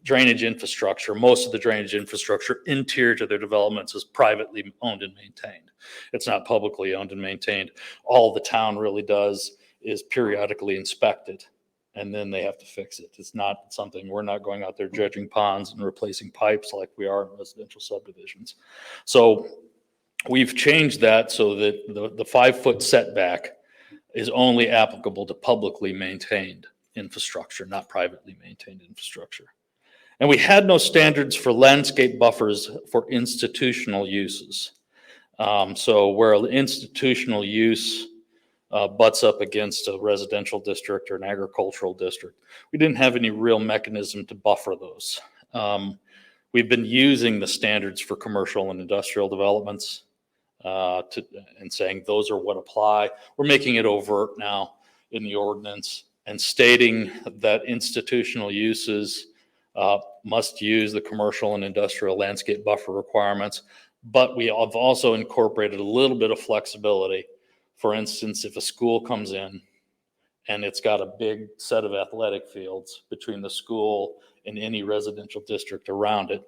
drainage infrastructure, most of the drainage infrastructure interior to their developments is privately owned and maintained. It's not publicly owned and maintained. All the town really does is periodically inspect it, and then they have to fix it. It's not something, we're not going out there dredging ponds and replacing pipes like we are in residential subdivisions. So we've changed that so that the 5-foot setback is only applicable to publicly maintained infrastructure, not privately maintained infrastructure. And we had no standards for landscape buffers for institutional uses. So where an institutional use butts up against a residential district or an agricultural district, we didn't have any real mechanism to buffer those. We've been using the standards for commercial and industrial developments and saying those are what apply. We're making it overt now in the ordinance and stating that institutional uses must use the commercial and industrial landscape buffer requirements. But we have also incorporated a little bit of flexibility. For instance, if a school comes in and it's got a big set of athletic fields between the school and any residential district around it,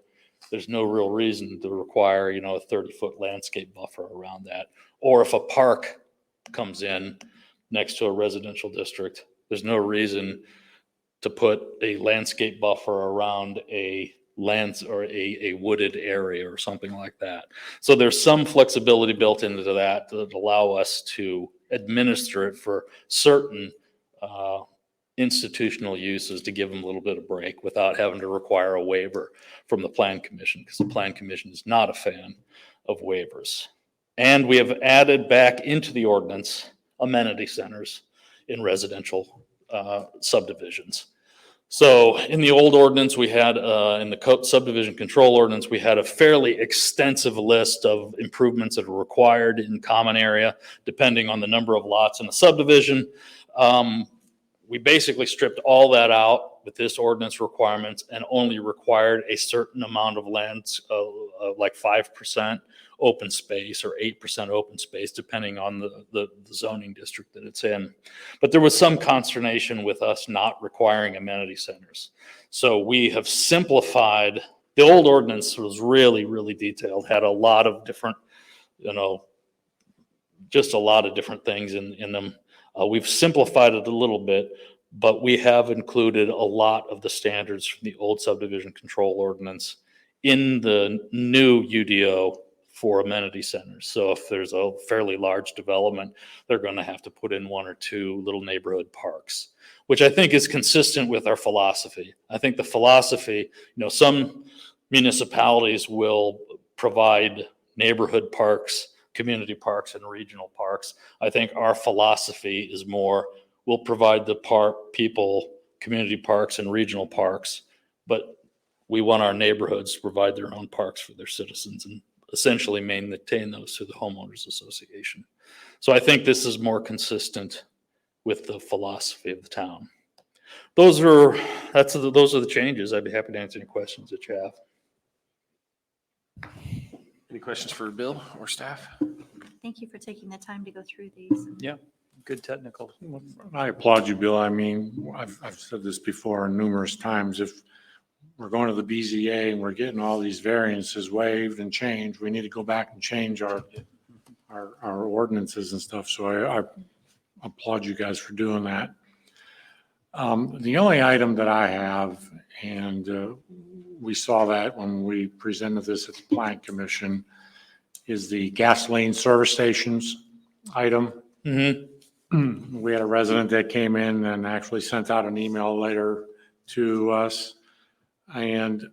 there's no real reason to require, a 30-foot landscape buffer around that. Or if a park comes in next to a residential district, there's no reason to put a landscape buffer around a wooded area or something like that. So there's some flexibility built into that allow us to administer it for certain institutional uses to give them a little bit of break without having to require a waiver from the Plan Commission, because the Plan Commission is not a fan of waivers. And we have added back into the ordinance amenity centers in residential subdivisions. So in the old ordinance, we had, in the subdivision control ordinance, we had a fairly extensive list of improvements that are required in common area, depending on the number of lots in a subdivision. We basically stripped all that out with this ordinance requirements and only required a certain amount of land, like 5% open space or 8% open space, depending on the zoning district that it's in. But there was some consternation with us not requiring amenity centers. So we have simplified. The old ordinance was really, really detailed, had a lot of different, just a lot of different things in them. We've simplified it a little bit, but we have included a lot of the standards from the old subdivision control ordinance in the new UDO for amenity centers. So if there's a fairly large development, they're going to have to put in 1 or 2 little neighborhood parks, which I think is consistent with our philosophy. I think the philosophy, some municipalities will provide neighborhood parks, community parks, and regional parks. I think our philosophy is more, we'll provide the people community parks and regional parks, but we want our neighborhoods to provide their own parks for their citizens and essentially maintain those through the homeowners association. So I think this is more consistent with the philosophy of the town. Those are the changes. I'd be happy to answer any questions that you have. Any questions for Bill or staff? Thank you for taking the time to go through these. Yeah, good technical. I applaud you, Bill. I mean, I've said this before numerous times. If we're going to the BZA and we're getting all these variances waived and changed, we need to go back and change our ordinances and stuff. So I applaud you guys for doing that. The only item that I have, and we saw that when we presented this at the Plan Commission, is the gasoline service stations item. Mm-hmm. We had a resident that came in and actually sent out an email later to us. And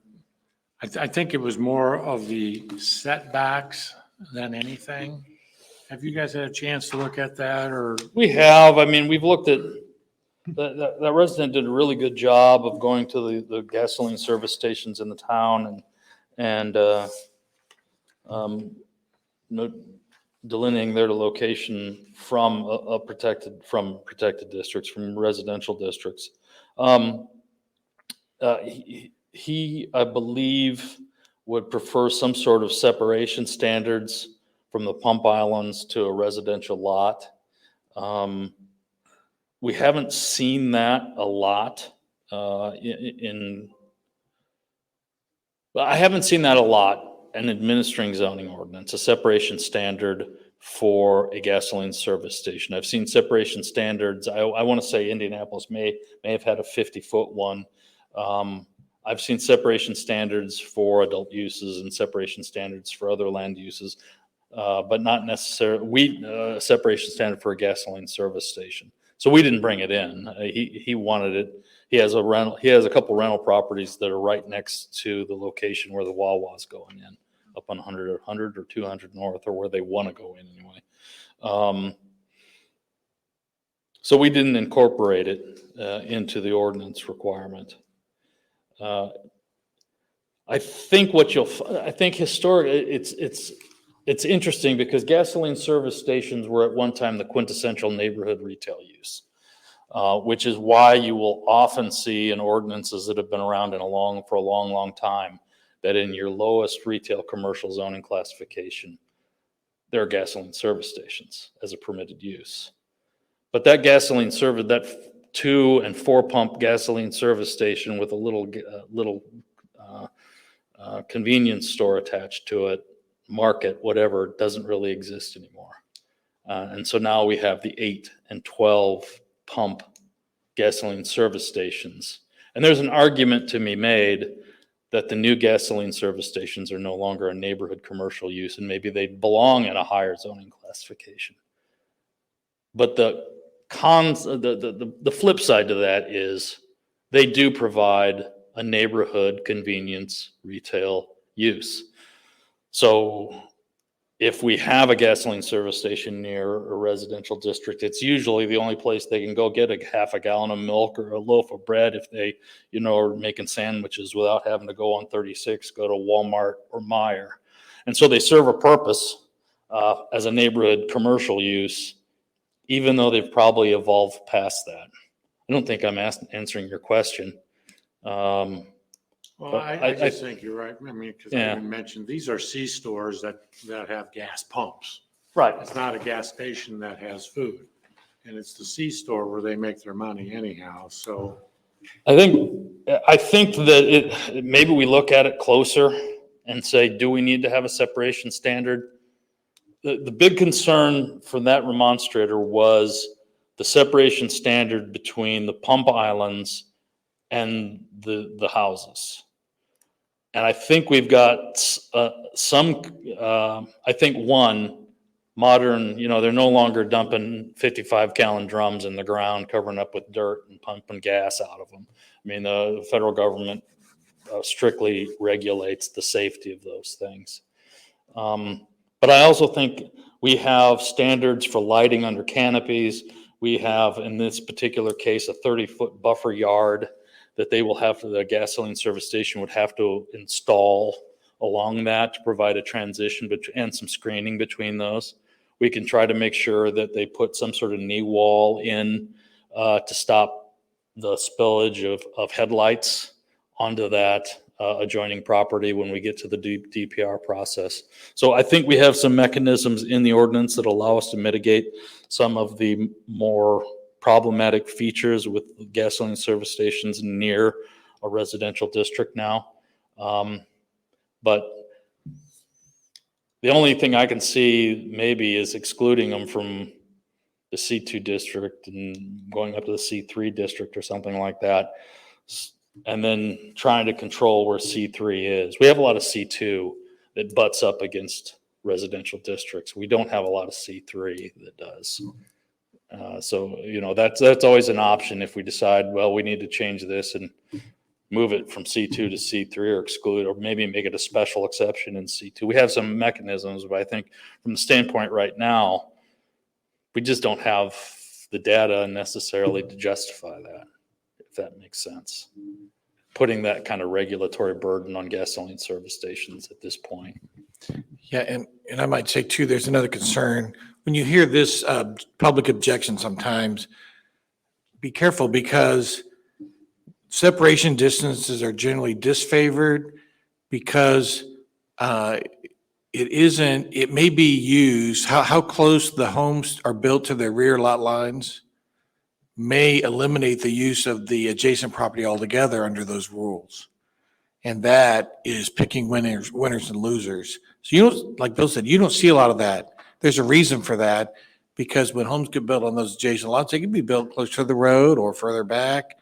I think it was more of the setbacks than anything. Have you guys had a chance to look at that, or? We have. I mean, we've looked at that resident did a really good job of going to the gasoline service stations in the town and delineating their location from protected districts, from residential districts. He, I believe, would prefer some sort of separation standards from the pump islands to a residential lot. We haven't seen that a lot I haven't seen that a lot in administering zoning ordinance, a separation standard for a gasoline service station. I've seen separation standards. I want to say Indianapolis may have had a 50-foot one. I've seen separation standards for adult uses and separation standards for other land uses, but not necessarily separation standard for a gasoline service station. So we didn't bring it in. He wanted it. He has a couple rental properties that are right next to the location where the Wawa's going in, up on 100 or 200 North, or where they want to go in anyway. So we didn't incorporate it into the ordinance requirement. I think historically it's interesting because gasoline service stations were at one time the quintessential neighborhood retail use, which is why you will often see in ordinances that have been around for a long time that in your lowest retail commercial zoning classification, there are gasoline service stations as a permitted use. But that gasoline service, that 2 and 4 pump gasoline service station with a little convenience store attached to it, market, whatever, doesn't really exist anymore. And so now we have the 8 and 12 pump gasoline service stations. And there's an argument to be made that the new gasoline service stations are no longer a neighborhood commercial use and maybe they belong in a higher zoning classification. But the flip side to that is they do provide a neighborhood convenience retail use. So if we have a gasoline service station near a residential district, it's usually the only place they can go get a half a gallon of milk or a loaf of bread if they, are making sandwiches without having to go on 36, go to Walmart or Meijer. And so they serve a purpose as a neighborhood commercial use, even though they've probably evolved past that. I don't think I'm answering your question. Well, I just think you're right. I mean, because I even mentioned, these are C-stores that have gas pumps. Right. It's not a gas station that has food. And it's the C-store where they make their money anyhow, so. I think that maybe we look at it closer and say, do we need to have a separation standard? The big concern for that remonstrator was the separation standard between the pump islands and the houses. And I think we've got one modern, they're no longer dumping 55-gallon drums in the ground, covering up with dirt and pumping gas out of them. I mean, the federal government strictly regulates the safety of those things. But I also think we have standards for lighting under canopies. We have, in this particular case, a 30-foot buffer yard that the gasoline service station would have to install along that to provide a transition and some screening between those. We can try to make sure that they put some sort of knee wall in to stop the spillage of headlights onto that adjoining property when we get to the DPR process. So I think we have some mechanisms in the ordinance that allow us to mitigate some of the more problematic features with gasoline service stations near a residential district now. But the only thing I can see maybe is excluding them from the C2 district and going up to the C3 district or something like that. And then trying to control where C3 is. We have a lot of C2 that butts up against residential districts. We don't have a lot of C3 that does. So, that's always an option if we decide, well, we need to change this and move it from C2 to C3 or exclude, or maybe make it a special exception in C2. We have some mechanisms, but I think from the standpoint right now, we just don't have the data necessarily to justify that, if that makes sense. Putting that kind of regulatory burden on gasoline service stations at this point. Yeah, and I might say too, there's another concern. When you hear this public objection sometimes, be careful because separation distances are generally disfavored because it may be used, how close the homes are built to their rear lot lines may eliminate the use of the adjacent property altogether under those rules. And that is picking winners and losers. So you don't, like Bill said, you don't see a lot of that. There's a reason for that because when homes get built on those adjacent lots, they can be built closer to the road or further back.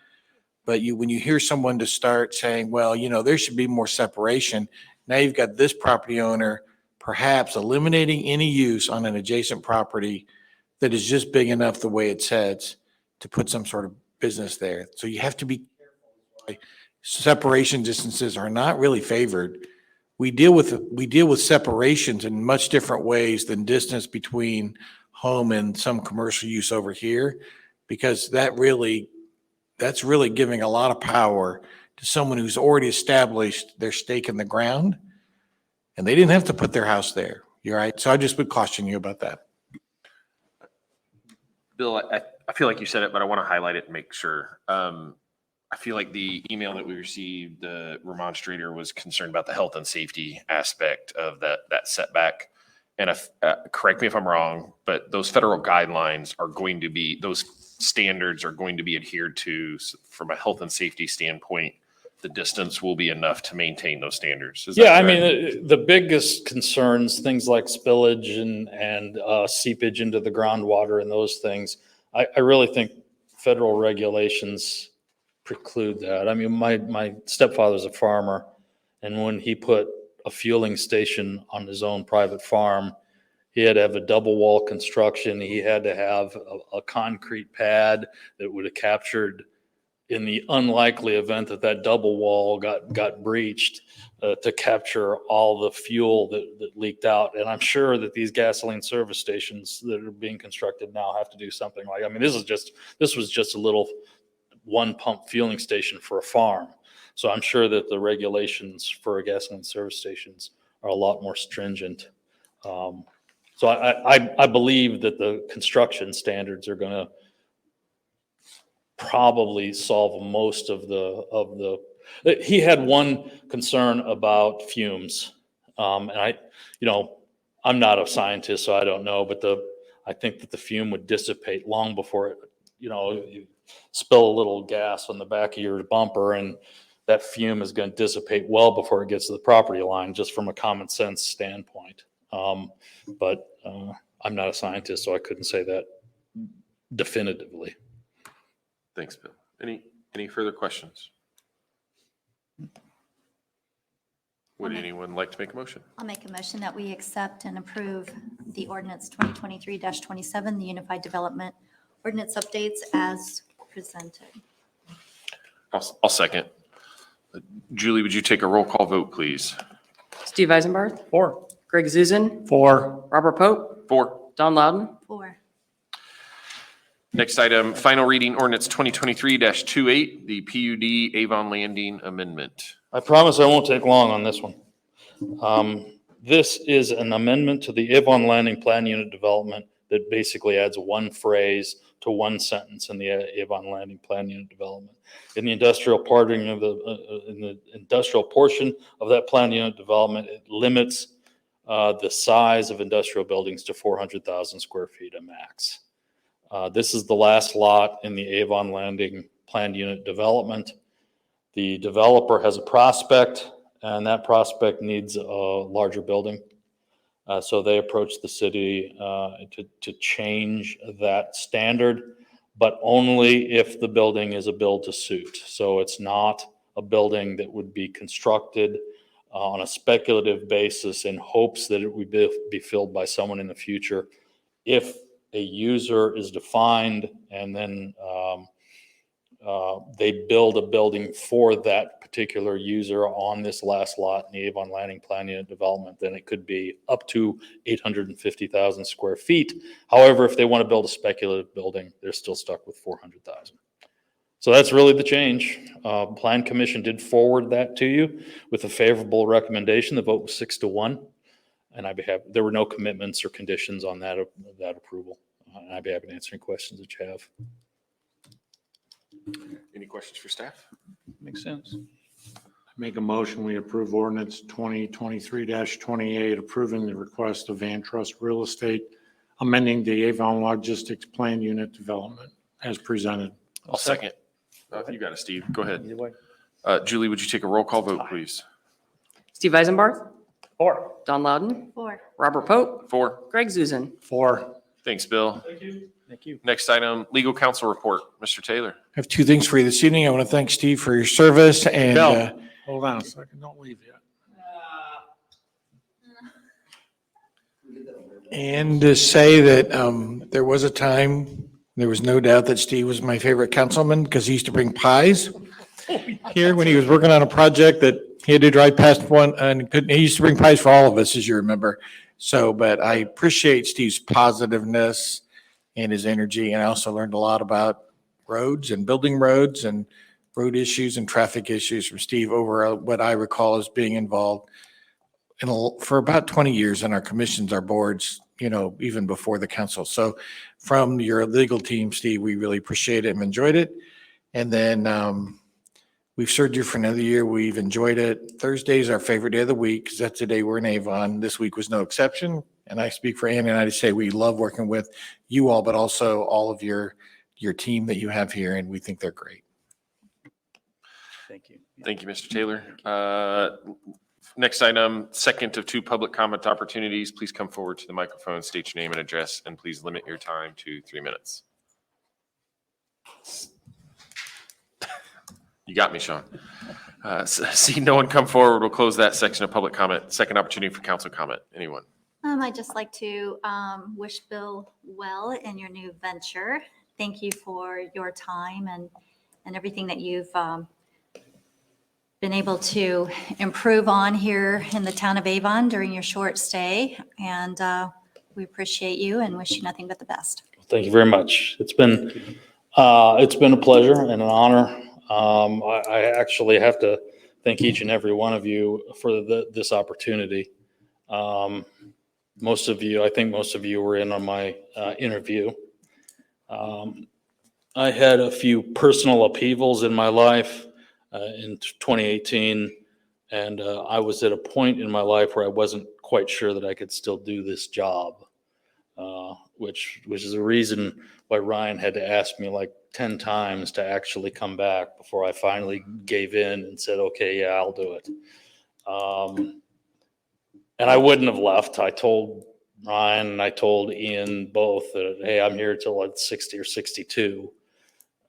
But when you hear someone to start saying, well, there should be more separation, now you've got this property owner perhaps eliminating any use on an adjacent property that is just big enough the way it sets to put some sort of business there. So you have to be careful. Separation distances are not really favored. We deal with separations in much different ways than distance between home and some commercial use over here, because that's really giving a lot of power to someone who's already established their stake in the ground, and they didn't have to put their house there. You're right. So I just would caution you about that. Bill, I feel like you said it, but I want to highlight it and make sure. I feel like the email that we received, the remonstrator was concerned about the health and safety aspect of that setback. And correct me if I'm wrong, but those federal guidelines are going to be, those standards are going to be adhered to from a health and safety standpoint. The distance will be enough to maintain those standards. Yeah, I mean, the biggest concerns, things like spillage and seepage into the groundwater and those things, I really think federal regulations preclude that. I mean, my stepfather's a farmer, and when he put a fueling station on his own private farm, he had to have a double wall construction. He had to have a concrete pad that would have captured, in the unlikely event that that double wall got breached, to capture all the fuel that leaked out. And I'm sure that these gasoline service stations that are being constructed now have to do something like, I mean, this was just a little one pump fueling station for a farm. So I'm sure that the regulations for gasoline service stations are a lot more stringent. So I believe that the construction standards are going to probably solve most of the. He had one concern about fumes, and I'm not a scientist, so I don't know, but I think that the fume would dissipate long before it. You spill a little gas on the back of your bumper, and that fume is going to dissipate well before it gets to the property line, just from a common sense standpoint. But I'm not a scientist, so I couldn't say that definitively. Thanks, Bill. Any further questions? Would anyone like to make a motion? I'll make a motion that we accept and approve the ordinance 2023-27, the Unified Development Ordinance updates as presented. I'll second. Julie, would you take a roll call vote, please? Steve Eisenbarth, 4. Greg Zuzen, 4. Robert Pope, 4. Don Loudon. 4. Next item, final reading ordinance 2023-28, the PUD Avon Landing Amendment. I promise I won't take long on this one. This is an amendment to the Avon Landing Plan Unit Development that basically adds one phrase to one sentence in the Avon Landing Plan Unit Development. In the industrial portion of that plan unit development, it limits the size of industrial buildings to 400,000 square feet at max. This is the last lot in the Avon Landing Plan Unit Development. The developer has a prospect, and that prospect needs a larger building. So they approached the city to change that standard, but only if the building is a build to suit. So it's not a building that would be constructed on a speculative basis in hopes that it would be filled by someone in the future. If a user is defined and then They build a building for that particular user on this last lot in the Avon Landing Plan Unit Development, then it could be up to 850,000 square feet. However, if they want to build a speculative building, they're still stuck with 400,000. So that's really the change. Plan Commission did forward that to you with a favorable recommendation. The vote was 6-1. And there were no commitments or conditions on that approval. And I'd be happy to answer any questions that you have. Any questions for staff? Makes sense. Make a motion, we approve ordinance 2023-28, approving the request of Van Trust Real Estate, amending the Avon Logistics Plan Unit Development as presented. I'll second. You got it, Steve. Go ahead. Either way. Julie, would you take a roll call vote, please? Steve Eisenbarth, Or. Don Loudon, 4. Robert Pope, 4. Greg Zuzen. 4. Thanks, Bill. Thank you. Next item, legal counsel report. Mr. Taylor. I have two things for you this evening. I want to thank Steve for your service and, Bill, hold on a second, don't leave yet. and to say that there was a time, there was no doubt that Steve was my favorite councilman because he used to bring pies here when he was working on a project that he had to drive past one and he used to bring pies for all of us, as you remember. So, but I appreciate Steve's positiveness and his energy. And I also learned a lot about roads and building roads and road issues and traffic issues from Steve over what I recall as being involved for about 20 years in our commissions, our boards, even before the council. So from your legal team, Steve, we really appreciate it and enjoyed it. And then we've served you for another year. We've enjoyed it. Thursday is our favorite day of the week because that's the day we're in Avon. This week was no exception. And I speak for Ann and I to say we love working with you all, but also all of your team that you have here, and we think they're great. Thank you. Thank you, Mr. Taylor. Next item, second of 2 public comment opportunities. Please come forward to the microphone, state your name and address, and please limit your time to 3 minutes. You got me, Sean. See no one come forward. We'll close that section of public comment. Second opportunity for council comment. Anyone? I'd just like to wish Bill well in your new venture. Thank you for your time and everything that you've been able to improve on here in the town of Avon during your short stay. And we appreciate you and wish you nothing but the best. Thank you very much. It's been a pleasure and an honor. I actually have to thank each and every one of you for this opportunity. I think most of you were in on my interview. I had a few personal upheavals in my life in 2018, and I was at a point in my life where I wasn't quite sure that I could still do this job, which is a reason why Ryan had to ask me like 10 times to actually come back before I finally gave in and said, okay, yeah, I'll do it. And I wouldn't have left. I told Ryan and I told Ian both that, hey, I'm here till I'm 60 or 62.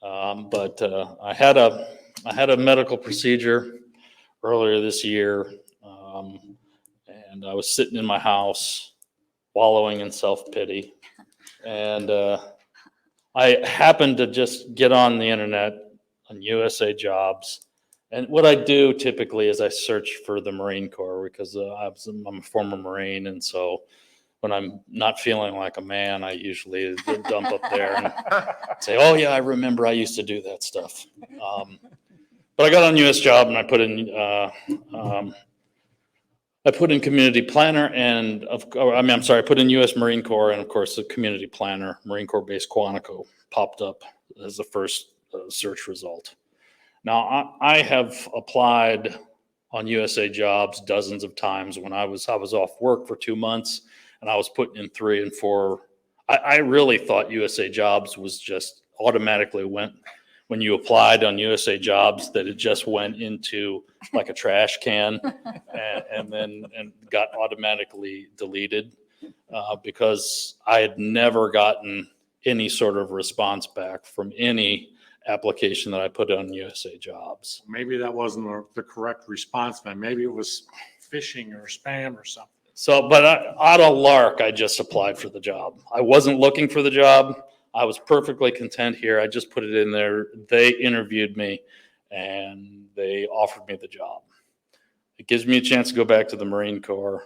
But I had a medical procedure earlier this year, and I was sitting in my house wallowing in self-pity. And I happened to just get on the internet on USA Jobs. And what I do typically is I search for the Marine Corps because I'm a former Marine. And so when I'm not feeling like a man, I usually dump up there and say, oh, yeah, I remember I used to do that stuff. But I got on US Job and I put in community planner I put in US Marine Corps, and of course the community planner, Marine Corps based Quantico, popped up as the first search result. Now I have applied on USA Jobs dozens of times when I was off work for 2 months and I was putting in 3 and 4. I really thought USA Jobs was just automatically went when you applied on USA Jobs that it just went into like a trash can and got automatically deleted because I had never gotten any sort of response back from any application that I put on USA Jobs. Maybe that wasn't the correct response, man. Maybe it was phishing or spam or something. So, but out of lark, I just applied for the job. I wasn't looking for the job. I was perfectly content here. I just put it in there. They interviewed me and they offered me the job. It gives me a chance to go back to the Marine Corps.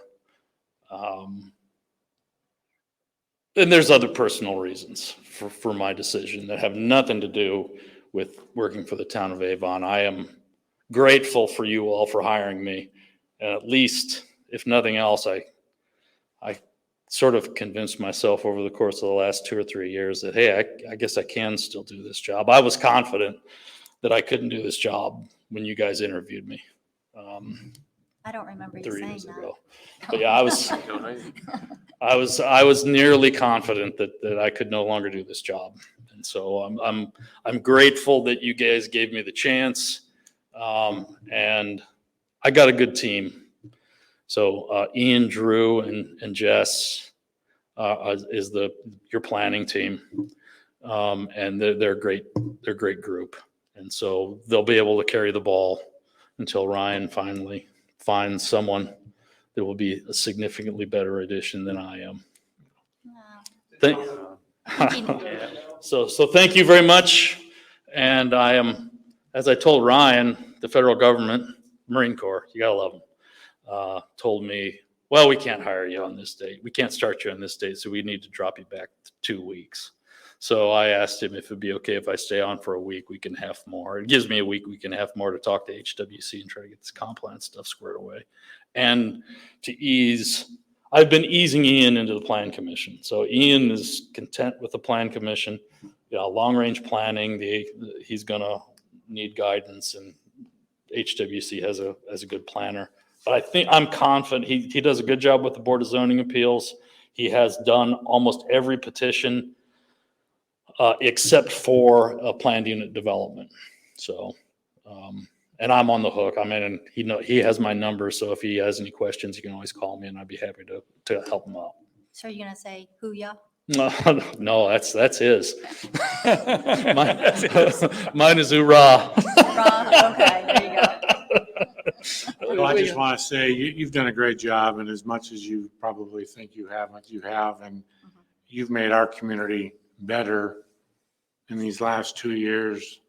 And there's other personal reasons for my decision that have nothing to do with working for the town of Avon. I am grateful for you all for hiring me. And at least, if nothing else, I sort of convinced myself over the course of the last 2 or 3 years that, hey, I guess I can still do this job. I was confident that I couldn't do this job when you guys interviewed me. I don't remember you 3 saying years that. ago. But yeah, I was nearly confident that I could no longer do this job. And so I'm grateful that you guys gave me the chance. And I got a good team. So Ian, Drew, and Jess is your planning team. And they're great. They're a great group. And so they'll be able to carry the ball until Ryan finally finds someone that will be a significantly better addition than I am. Wow. So thank you very much. And I am, as I told Ryan, the federal government, Marine Corps, you gotta love them, told me, well, we can't hire you on this date. We can't start you on this date, so we need to drop you back 2 weeks. So I asked him if it'd be okay if I stay on for a week and a half more. It gives me a week and a half more to talk to HWC and try to get this comp plan stuff squared away. And I've been easing Ian into the plan commission. So Ian is content with the plan commission, long range planning. He's gonna need guidance, and HWC has a good planner. But I'm confident he does a good job with the Board of Zoning Appeals. He has done almost every petition except for a planned unit development. So, and I'm on the hook. I mean, and he has my number. So if he has any questions, he can always call me, and I'd be happy to help him out. So you're going to say hoo-ya? No, that's his. Mine is hoorah. Okay, there you go. Well, I just want to say you've done a great job, and as much as you probably think you haven't, you have, and you've made our community better in these last 2 years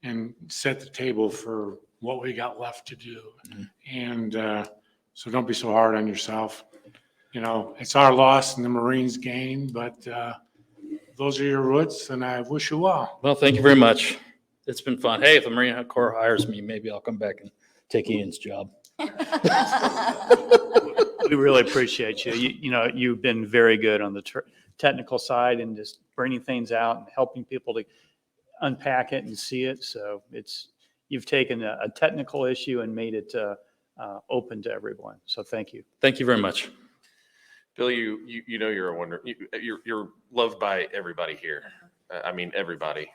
and set the table for what we got left to do. And so don't be so hard on yourself. It's our loss and the Marines' gain, but those are your roots, and I wish you well. Well, thank you very much. It's been fun. Hey, if the Marine Corps hires me, maybe I'll come back and take Ian's job. We really appreciate you. You've been very good on the technical side and just bringing things out and helping people to unpack it and see it. So you've taken a technical issue and made it open to everyone. So thank you. Thank you very much. Bill, you're a wonder. You're loved by everybody here. I mean, everybody.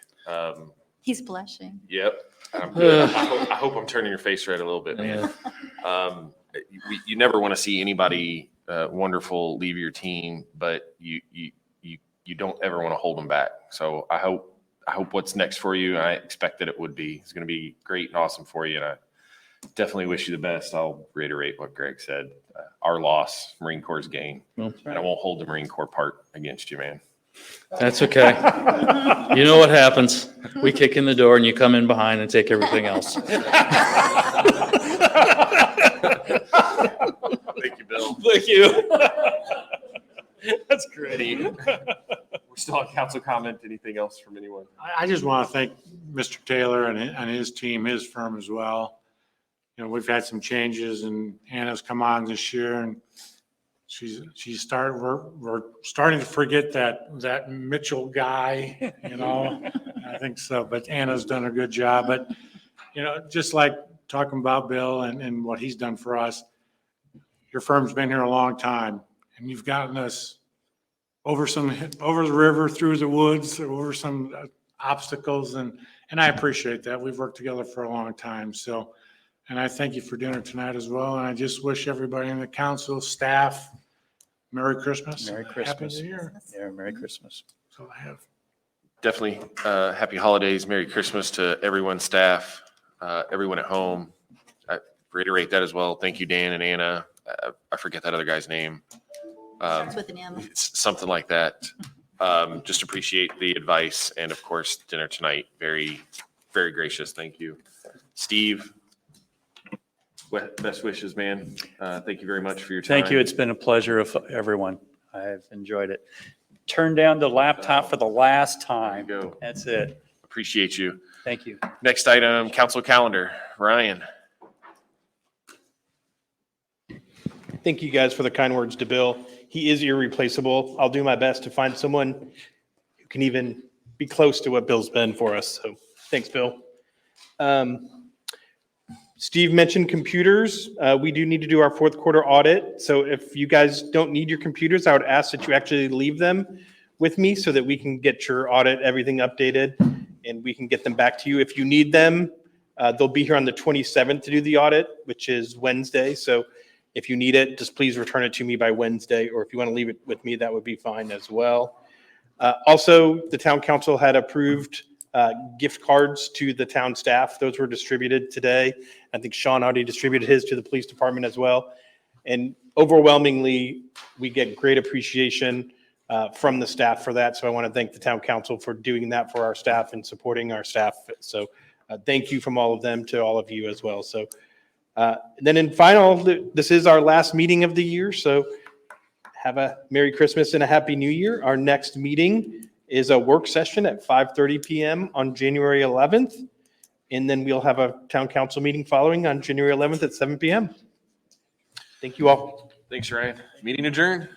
He's blushing. Yep. I'm good. I hope I'm turning your face red a little bit, man. You never want to see anybody wonderful leave your team, but you don't ever want to hold them back. So I hope what's next for you, and I expect that it would be. It's going to be great and awesome for you, and I definitely wish you the best. I'll reiterate what Greg said. Our loss, Marine Corps' gain. And I won't hold the Marine Corps part against you, man. That's okay. You know what happens. We kick in the door and you come in behind and take everything else. Thank you, Bill. Thank you. That's great. We're still on council comment. Anything else from anyone? I just want to thank Mr. Taylor and his team, his firm as well. We've had some changes, and Anna's come on this year, and we're starting to forget that Mitchell guy, I think so, but Anna's done a good job. But, just like talking about Bill and what he's done for us, your firm's been here a long time, and you've gotten us over the river, through the woods, over some obstacles, and I appreciate that. We've worked together for a long time. So, and I thank you for dinner tonight as well. And I just wish everybody in the council, staff, Merry Christmas. Merry Christmas. Happy New Year. Yeah, Merry Christmas. That's all I have. Definitely happy holidays. Merry Christmas to everyone, staff, everyone at home. I reiterate that as well. Thank you, Dan and Anna. I forget that other guy's name. Starts with an M. It's something like that. Just appreciate the advice and of course, dinner tonight. Very, very gracious. Thank you. Steve, best wishes, man. Thank you very much for your time. Thank you. It's been a pleasure of everyone. I've enjoyed it. Turn down the laptop for the last time. There you go. That's it. Appreciate you. Thank you. Next item, council calendar. Ryan. Thank you guys for the kind words to Bill. He is irreplaceable. I'll do my best to find someone who can even be close to what Bill's been for us. So thanks, Bill. Steve mentioned computers. We do need to do our fourth quarter audit. So if you guys don't need your computers, I would ask that you actually leave them with me so that we can get your audit, everything updated, and we can get them back to you. If you need them, they'll be here on the 27th to do the audit, which is Wednesday. So if you need it, just please return it to me by Wednesday, or if you want to leave it with me, that would be fine as well. Also, the town council had approved gift cards to the town staff. Those were distributed today. I think Sean already distributed his to the police department as well. And overwhelmingly, we get great appreciation from the staff for that. So I want to thank the town council for doing that for our staff and supporting our staff. So thank you from all of them to all of you as well. So then in final, this is our last meeting of the year. So have a Merry Christmas and a Happy New Year. Our next meeting is a work session at 5:30 p.m. on January 11th. And then we'll have a town council meeting following on January 11th at 7 p.m. Thank you all. Thanks, Ryan. Meeting adjourned.